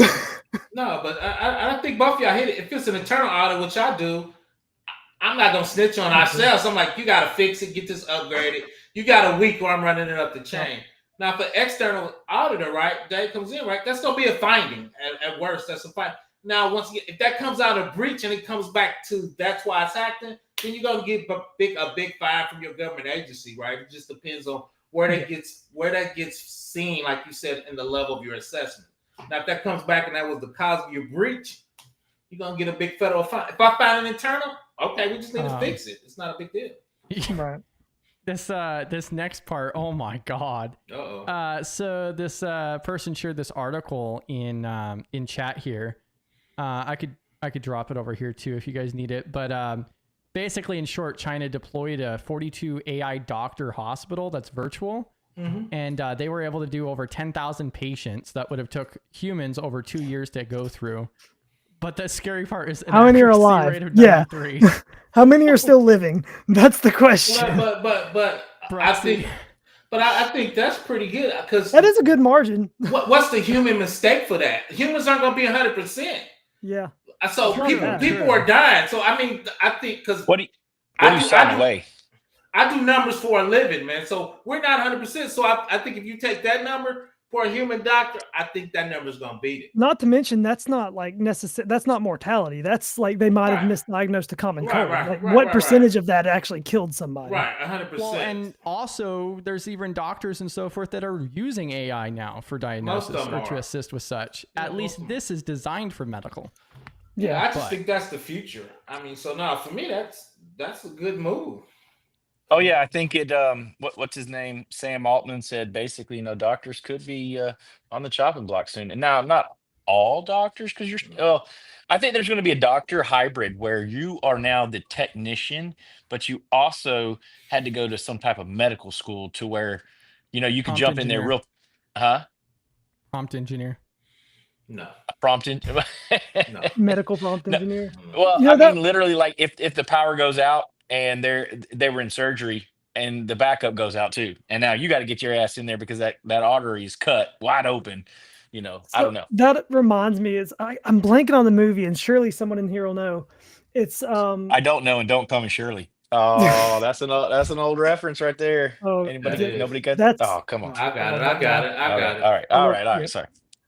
No, but I think both of y'all hit it. If it's an internal audit, which I do, I'm not going to snitch on ourselves. I'm like, you got to fix it, get this upgraded. You got a week where I'm running it up the chain. Now, for external auditor, right, Dave comes in, right, that's going to be a finding. At worst, that's a finding. Now, once again, if that comes out of breach and it comes back to that's why it's acting, then you're going to get a big fine from your government agency, right? It just depends on where that gets seen, like you said, in the level of your assessment. Now, if that comes back and that was the cause of your breach, you're gonna get a big federal fine. If I find an internal, okay, we just need to fix it. It's not a big deal. Right. This next part, oh my God. So this person shared this article in chat here. I could drop it over here too if you guys need it. But basically, in short, China deployed a 42 AI doctor hospital that's virtual. And they were able to do over 10,000 patients that would have took humans over 2 years to go through. But the scary part is how many are alive? Yeah. How many are still living? That's the question. But I think that's pretty good, because that is a good margin. What's the human mistake for that? Humans aren't going to be 100%. Yeah. So people are dying. So I mean, I think because what do you sign away? I do numbers for a living, man. So we're not 100%. So I think if you take that number for a human doctor, I think that number is going to beat it. Not to mention, that's not like necessary. That's not mortality. That's like they might have misdiagnosed a common cold. What percentage of that actually killed somebody? Right, 100%. Well, and also there's even doctors and so forth that are using AI now for diagnosis or to assist with such. At least this is designed for medical. Yeah, I just think that's the future. I mean, so now for me, that's a good move. Oh yeah, I think it. What's his name? Sam Altman said basically, doctors could be on the chopping block soon. And now, not all doctors, because I think there's going to be a doctor hybrid where you are now the technician, but you also had to go to some type of medical school to where, you could jump in there real. Prompt engineer. No. No. Medical prompt engineer. Well, mean, literally, like if the power goes out and they were in surgery and the backup goes out too, and now you got to get your ass in there because that artery is cut wide open. I don't know. That reminds me, I'm blanking on the movie, and surely someone in here will know. It's I don't know, and don't come and Shirley. Oh, that's an old reference right there. Oh, nobody got that? Oh, come on. I got it. All right. Sorry.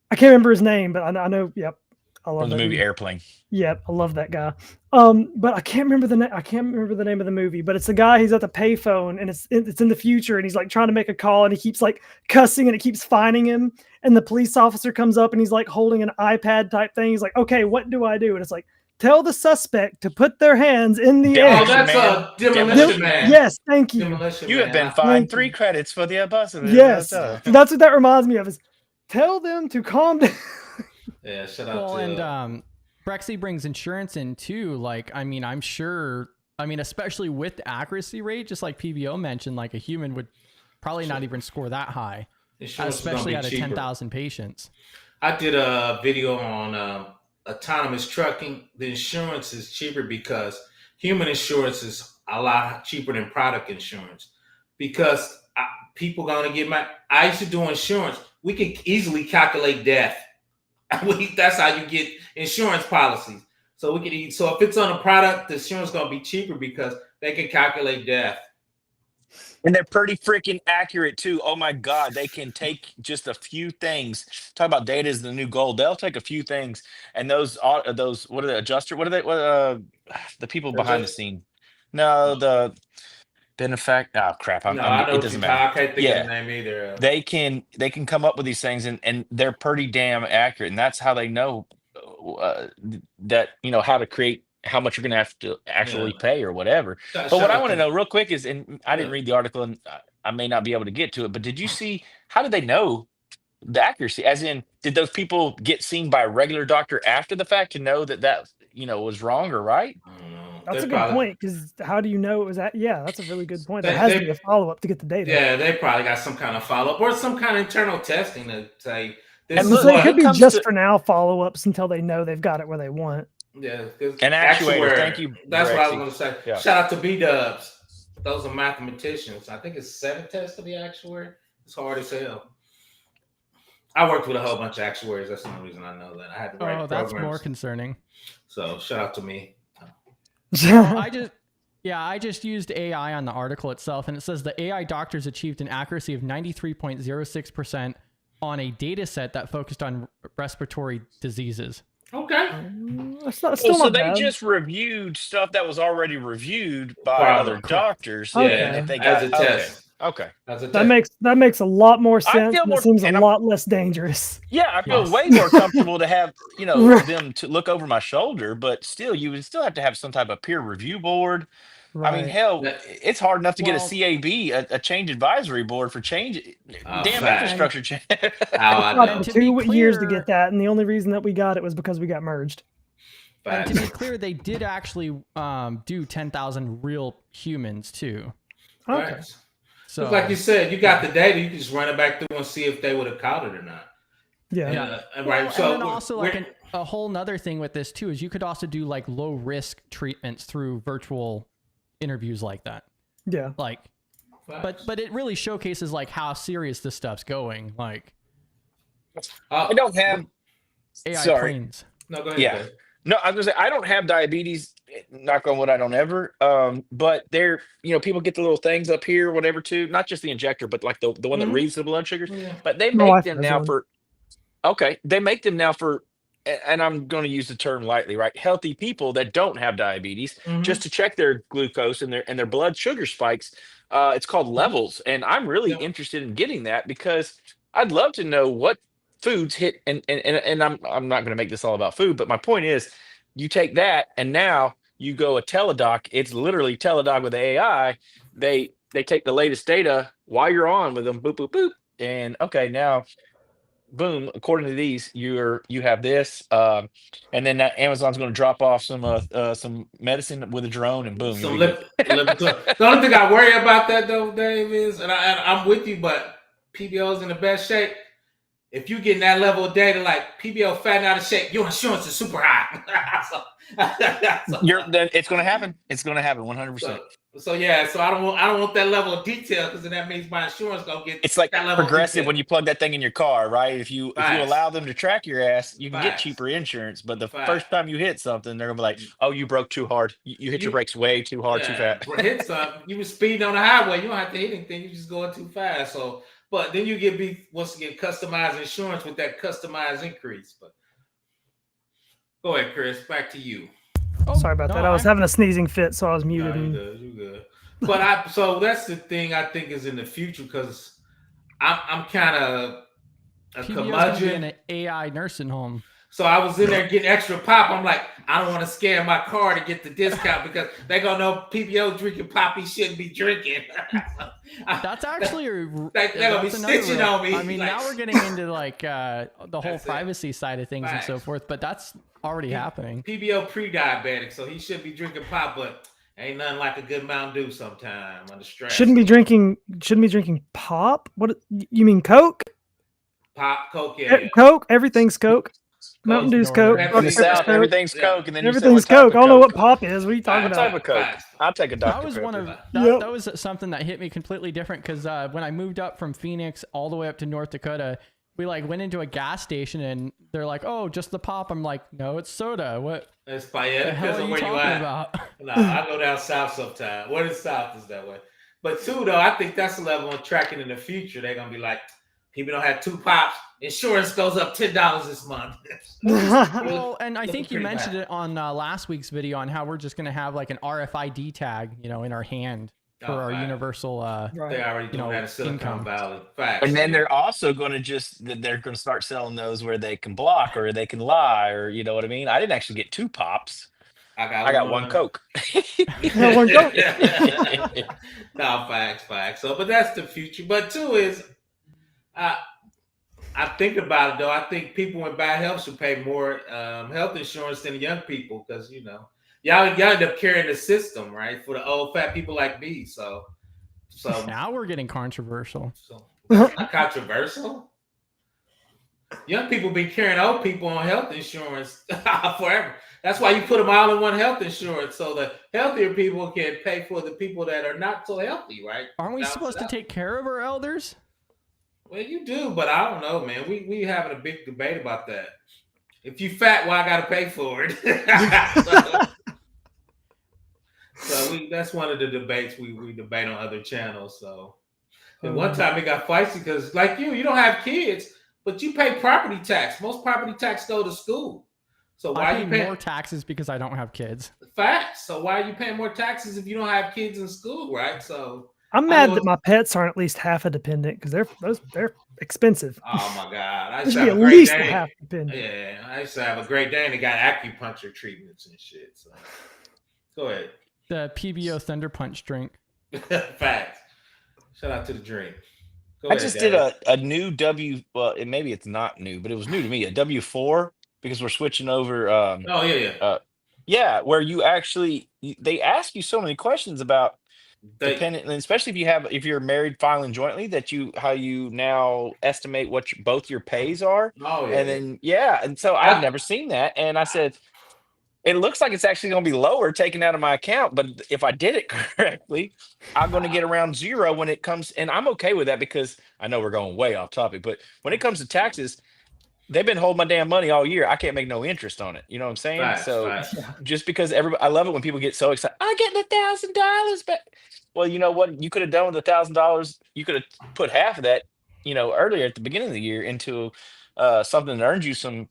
I can't remember his name, but I know. Yep. I love from the movie Airplane. Yep, I love that guy. But I can't remember the name. I can't remember the name of the movie. But it's the guy. He's at the payphone, and it's in the future, and he's like trying to make a call, and he keeps like cussing, and it keeps finding him. And the police officer comes up, and he's like holding an iPad type thing. He's like, "Okay, what do I do?" And it's like, "Tell the suspect to put their hands in the air." Oh, that's a Demolition Man. Yes, thank you. You have been fined 3 credits for the abuse. Yes, that's what that reminds me of. Is tell them to calm down. Yeah, shut up. Well, and Brexy brings insurance in too. Like, I mean, I'm sure. I mean, especially with the accuracy rate, just like PBO mentioned, like a human would probably not even score that high, especially out of 10,000 patients. I did a video on autonomous trucking. The insurance is cheaper because human insurance is a lot cheaper than product insurance because people gonna get I used to do insurance. We can easily calculate death. That's how you get insurance policies. So if it's on a product, the insurance is gonna be cheaper because they can calculate death. And they're pretty freaking accurate too. Oh my God, they can take just a few things. Talk about data is the new gold. They'll take a few things, and those what are the adjuster? What are they? The people behind the scene? No, the benefact. Oh crap! I know it doesn't matter. I can't think of the name either. They can come up with these things, and they're pretty damn accurate, and that's how they know that how to create. How much you're going to have to actually pay or whatever. But what I want to know real quick is, and I didn't read the article and I may not be able to get to it, but did you see, how did they know the accuracy? As in, did those people get seen by a regular doctor after the fact to know that was wrong or right? That's a good point, because how do you know it was that? Yeah, that's a really good point. There has to be a follow-up to get the data. Yeah, they probably got some kind of follow-up or some kind of internal testing to say, it could be just for now follow-ups until they know they've got it where they want. Yeah, and actuator. Thank you. That's what I was going to say. Yeah. Shout out to B-Dubs. Those are mathematicians. I think it's 7 tests to be actuary. It's hard as hell. I worked with a whole bunch of actuaries. That's the only reason I know that. I had to write programs. That's more concerning. So shout out to me. I just used AI on the article itself, and it says the AI doctors achieved an accuracy of 93.06% on a data set that focused on respiratory diseases. Okay. So they just reviewed stuff that was already reviewed by other doctors. Yeah, if they got as a test. Okay. That makes a lot more sense. feel And more- it seems a and I'm- lot less dangerous. Yeah, I feel Yes. way more comfortable to have, Right. them to look over my shoulder, but still, you would still have to have some type of peer review board. I mean, Right. hell, That- it's hard enough to get a Well- CAB, a change advisory board for change, damn fact. infrastructure change. How I Fought know. for to be 2 years to clear- get that, and the only reason that we got it was because we got merged. And to Facts. be clear, they did actually do 10,000 real humans too. Okay. Facts. So Just like you said, you got the data. You can just run it back through and see if they would have caught it or not. Yeah. And, Well, right. So and then also like we're- a whole nother thing with this too is you could also do like low risk treatments through virtual interviews like that. Yeah. Like, but it really showcases like how serious this stuff's going. Like I don't have. AI Sorry. planes. No, go ahead. Yeah. Dave. No, I was gonna say I don't have diabetes. Knock on wood, I don't ever. But they're people get the little things up here, whatever too. Not just the injector, but like the one that Mhm. reads the blood sugars. Yeah. But they My make wife them has now one. for. Okay, they make them now for, and I'm going to use the term lightly, right? Healthy people that don't have diabetes, Mhm. just to check their glucose and their blood sugar spikes. It's called levels, and I'm really Yep. interested in getting that because I'd love to know what foods hit. And I'm not going to make this all about food, but my point is, you take that and now you go a teledoc. It's literally teledoc with AI. They take the latest data while you're on with them, boop boop boop, and okay, now boom, according to these, you have this, and then Amazon's going to drop off some medicine with a drone, and boom, So you'll be good. the only thing I worry about that though, Dave, is, and I'm with you, but PBO's in the best shape. If you getting that level of data, like PBO fat out of shape, your insurance is super high. Then it's going to happen. It's going to happen 100%. So yeah, so I don't want that level of detail because then that means my insurance gonna get. It's like that level of Progressive detail. when you plug that thing in your car, right? If you Facts. allow them to track your ass, you can get Facts. cheaper insurance. But the Facts. first time you hit something, they're gonna be like, "Oh, you broke too hard. You hit your brakes way too hard, too fast." Hit something. You were speeding on the highway. You don't have to hit anything. You just going too fast. So, but then you get once again customized insurance with that customized increase. But go ahead, Chris. Back to you. Oh, Sorry about no, that. I was having a sneezing fit, so I was No, muted. you good. You good. But so that's the thing I think is in the future because I'm kind of a PBO's gonna be in curmudgeon. an AI nursing home. So I was in there getting extra pop. I'm like, I don't want to scare my car to get the discount because they're gonna know PBO drinking pop he shouldn't be drinking. That's actually they're gonna be that's another snitching real- on me. I mean, like, now we're getting into like the whole That's it. privacy side of things and so Facts. forth, but that's already happening. PBO pre-diabetic, so he should be drinking pop, but ain't nothing like a good Mountain Dew sometime under stress. Shouldn't be drinking pop. What you mean? Coke? Pop, Coke, yeah. Coke. Everything's Coke. Mountain Dew's Coke. Northern. In the Pepsi. South, Coke. everything's Yeah. Coke, and then you say, Everything's "What type of Coke. I don't know what Coke?" pop is. What are you talking What about? type of Coke? Facts. I'll take a Dr. That was Pepper. one of Yep. that was something that hit me completely different because when I moved up from Phoenix all the way up to North Dakota, we like went into a gas station and they're like, "Oh, just the pop." I'm like, "No, it's soda." What That's the probably hell because are of you where you talking at. about? No, I go down south sometime. What is south is that way. But two, though, I think that's the level of tracking in the future. They're gonna be like, people don't have 2 pops. Insurance goes up $10 this month. Well, and I Looking think you pretty mentioned bad. it on last week's video on how we're just gonna have like an RFID tag, in our hand for Oh, our right. universal. They Right. already doing that in Silicon income. Valley. Facts. And then they're also going to start selling those where they can block or they can lie, or you know what I mean. I didn't actually get 2 pops. I got one Coke. Yeah, one Coke. No, facts. So, but that's the future. But two is, I think about it though. I think people with bad health should pay more health insurance than young people because y'all end up carrying the system, right? For the old fat people like me. So Now we're getting controversial. not controversial. Young people been carrying old people on health insurance forever. That's why you put them all in one health insurance, so the healthier people can pay for the people that are not so healthy, right? Aren't we Balance supposed it to out. take care of our elders? Well, you do, but I don't know, man. We having a big debate about that. If you fat, well, I got to pay for it. so that's one of the debates we debate on other channels. So, and one time it got feisty because, like you don't have kids, but you pay property tax. Most property tax go to school. So why I are you pay paying more taxes because I don't have kids. facts? So why are you paying more taxes if you don't have kids in school, right? So I'm mad that my pets aren't at least half a dependent because they're expensive. Oh my God! I They used should to be have at a least great a day. half dependent. Yeah, I used to have a great day, and they got acupuncture treatments and shit. So, go ahead. The PBO Thunder Punch drink. Facts. Shout out to the drink. Go I ahead, just Dad. did a new maybe it's not new, but it was new to me, a W4, because we're switching over. Oh yeah. Yeah, where you actually they ask you so many questions about dependent, and especially if you're married filing jointly, how you now estimate what both your pays are. Oh yeah. And then and so I've never seen that, and I said, it looks like it's actually going to be lower taken out of my account, but if I did it correctly, I'm going to get around zero when it comes, and I'm okay with that because I know we're going way off topic, but when it comes to taxes, they've been holding my damn money all year. I can't make no interest on it. You know what I'm saying? Facts. Just because I love it when people get so excited. I'm getting $1,000 back. Well, you know what? You could have done with $1,000. You could have put half of that, earlier at the beginning of the year into something that earned you some,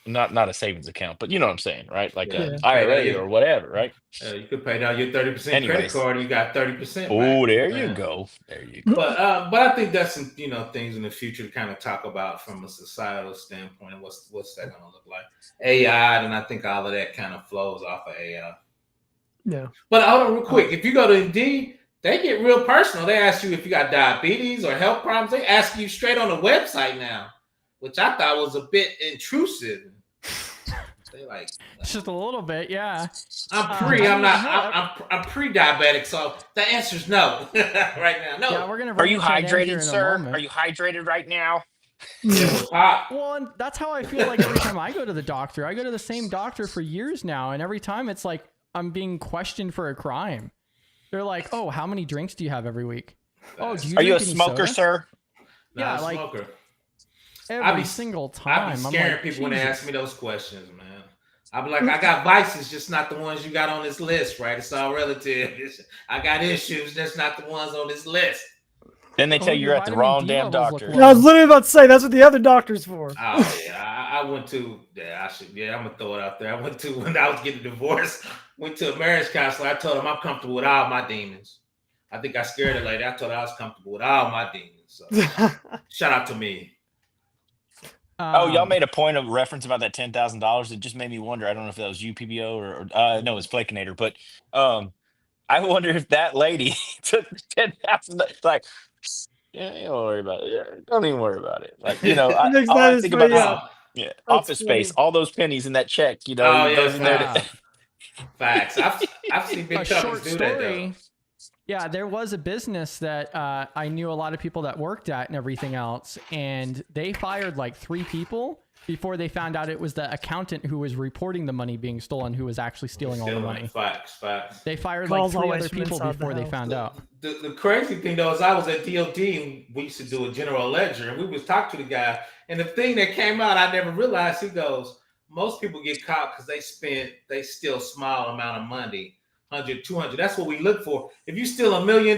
not a savings account, but you know what I'm saying, right? Like a IRA or whatever, right? You could pay down your 30% credit card, and you got 30%. Oh, there you go. But I think that's some things in the future to kind of talk about from a societal standpoint. What's that going to look like? AI, and I think all of that kind of flows off of AI. Yeah. But hold on real quick. If you go to Indeed, they get real personal. They ask you if you got diabetes or health problems. They ask you straight on the website now, which I thought was a bit intrusive. They like just a little bit, yeah. I'm pre-diabetic, so the answer's no right now. No. Yeah, we're gonna. Are you hydrated, sir? Are you hydrated right now? Well, and that's how I feel like every time I go to the doctor. I go to the same doctor for years now, and every time it's like I'm being questioned for a crime. They're like, "Oh, how many drinks do you have every week? Oh, do you? Are you a drink any smoker, soda?" sir? Yeah, like smoker. Every single time. I be scaring people when they ask me those questions, man. I be like, I got vices, just not the ones you got on this list, right? It's all relative. I got issues, just not the ones on this list. Then they tell you you're at the wrong damn doctor. I was literally about to say that's what the other doctor's for. Oh yeah, I went to. Yeah, I'm gonna throw it out there. I went to when I was getting divorced. Went to a marriage counselor. I told him I'm comfortable with all my demons. I think I scared the lady. I told her I was comfortable with all my demons. So shout out to me. Y'all made a point of reference about that $10,000. It just made me wonder. I don't know if that was UPBO or no, it was Flakinator. But I wonder if that lady took $10,000. Like, don't worry about it. Yeah, don't even worry about it. Like, all I think about is Office Space, all those pennies in that check. Goes in there. Facts. I've seen big companies do that though. Yeah, there was a business that I knew a lot of people that worked at and everything else, and they fired like 3 people before they found out it was the accountant who was reporting the money being stolen who was actually stealing all the money. Facts. They fired like 3 other people before they found out. The crazy thing though is I was at DOD and we used to do a general ledger, and we was talking to the guy, and the thing that came out I never realized, he goes, most people get caught because they steal small amount of money. 100, 200. That's what we look for. If you steal $1 million,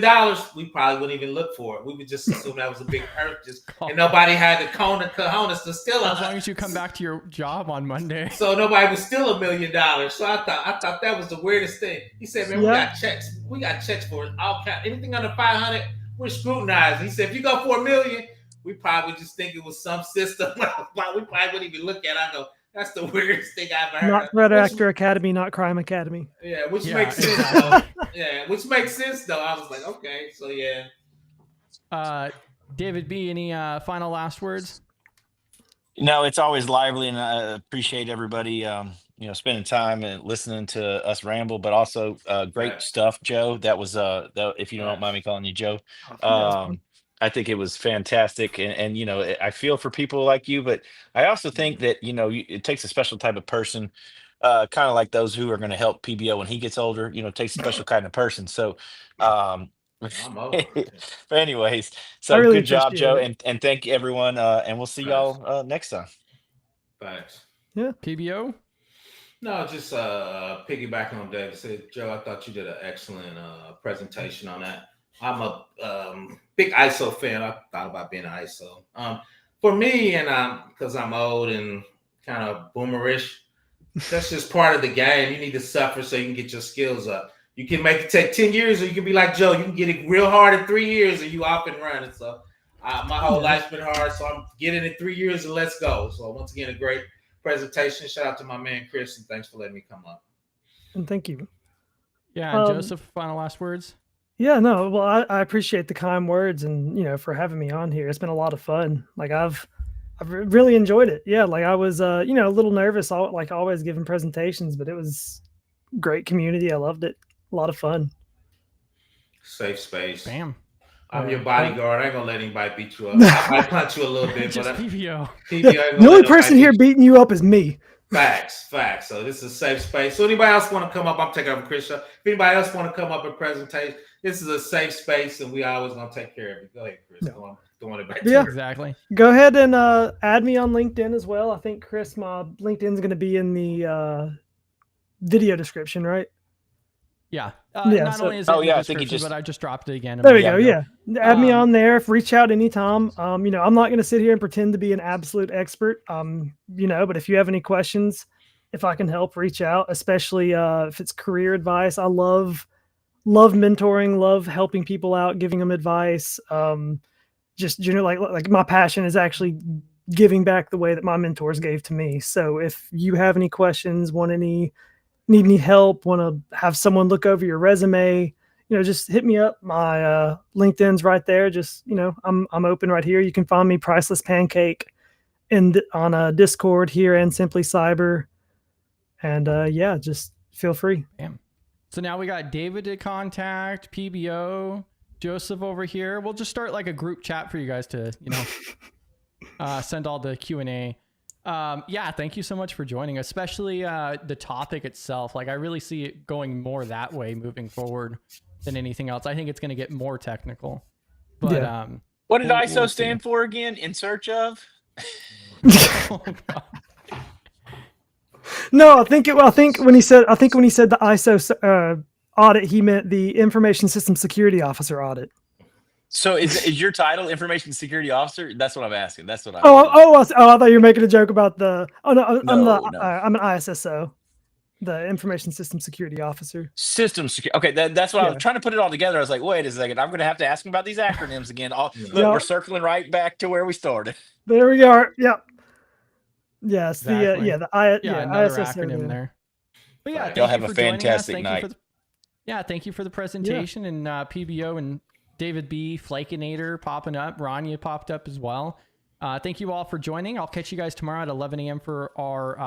we probably wouldn't even look for it. We would just assume that was a big purchase, and nobody had the cojones to steal it. As long as you come back to your job on Monday. So nobody would steal $1 million. So I thought that was the weirdest thing. He said, "Man, we got checks. We got checks for all kind. Anything under 500, we're scrutinized." He said, "If you go for $1 million, we probably just think it was some system. We probably wouldn't even look at it." I go, that's the weirdest thing I've ever heard. Not Threat Actor Academy, not Crime Academy. Yeah, which makes sense though. Yeah, which makes sense though. I was like, okay, so yeah. David B, any final last words? No, it's always lively, and I appreciate everybody spending time and listening to us ramble, but also great stuff, Joe. That was if you don't mind me calling you Joe. I think it was fantastic. And I feel for people like you, but I also think that, it takes a special type of person, kind of like those who are going to help PBO when he gets older, it takes a special kind of person. So, but anyways, so really good job, Joe. And thank you, everyone. And we'll see y'all next time. Thanks. Yeah. PBO? No, just piggybacking on David said, Joe, I thought you did an excellent presentation on that. I'm a big ISO fan. I thought about being an ISO. For me, and because I'm old and kind of boomerish, that's just part of the game. You need to suffer so you can get your skills up. You can make it take 10 years, or you can be like Joe. You can get it real hard in 3 years, and you off and running. So my whole life's been hard, so I'm getting it in 3 years, and let's go. So once again, a great presentation. Shout out to my man Chris, and thanks for letting me come up. And thank you. Yeah, and Joseph, final last words. Yeah, no, well, I appreciate the kind words, and for having me on here. It's been a lot of fun. Like I've really enjoyed it. Yeah, like I was a little nervous, like always giving presentations, but it was great community. I loved it. A lot of fun. Safe space. Bam. I'm your bodyguard. I ain't gonna let anybody beat you up. I might punch you a little bit, Just but PBO. The only person here beating you up is me. Facts. So this is a safe space. So anybody else want to come up? I'm taking over Chris. If anybody else want to come up and presentation, this is a safe space, and we always gonna take care of it. Go ahead, Chris. No. Go on it back. Yeah, exactly. Go ahead and add me on LinkedIn as well. I think Chris, my LinkedIn's going to be in the video description, right? Yeah. Yeah, not so- only is it Oh, in yeah, the I think you description, just- but I just dropped it again. There we go. Yeah. Add me Um, on there. Reach out anytime. I'm not going to sit here and pretend to be an absolute expert. But if you have any questions, if I can help, reach out, especially if it's career advice. I love mentoring, love helping people out, giving them advice. Just like my passion is actually giving back the way that my mentors gave to me. So if you have any questions, need any help, want to have someone look over your resume, just hit me up. My LinkedIn's right there. Just, I'm open right here. You can find me Priceless Pancake on Discord here and Simply Cyber. And just feel free. Bam. So now we got David to contact, PBO, Joseph over here. We'll just start like a group chat for you guys to, send all the Q&A. Thank you so much for joining, especially the topic itself. Like I really see it going more that way moving forward than anything else. I think it's going to get more technical. But What did ISO we'll stand for again? In search of? Oh, God. No, I think when he said the ISO audit, he meant the Information System Security Officer audit. So is your title Information Security Officer? That's what I'm asking. That's what I'm. I thought you were making a joke about the. Oh no, No. I'm an ISSO, the Information System Security Officer. System security. Okay, that's what I Yeah. was trying to put it all together. I was like, wait a second, I'm going to have to ask him about these acronyms again. Look, we're circling right back to where we started. There we are. Yep. Yes. Exactly. Another Another ISSO acronym there. But yeah, Y'all thank have you a for joining us. fantastic Thank night. Thank you for the presentation, and PBO and David B, Flakinator popping up. Rania popped up as well. Thank you all for joining. I'll catch you guys tomorrow at 11 a.m. for our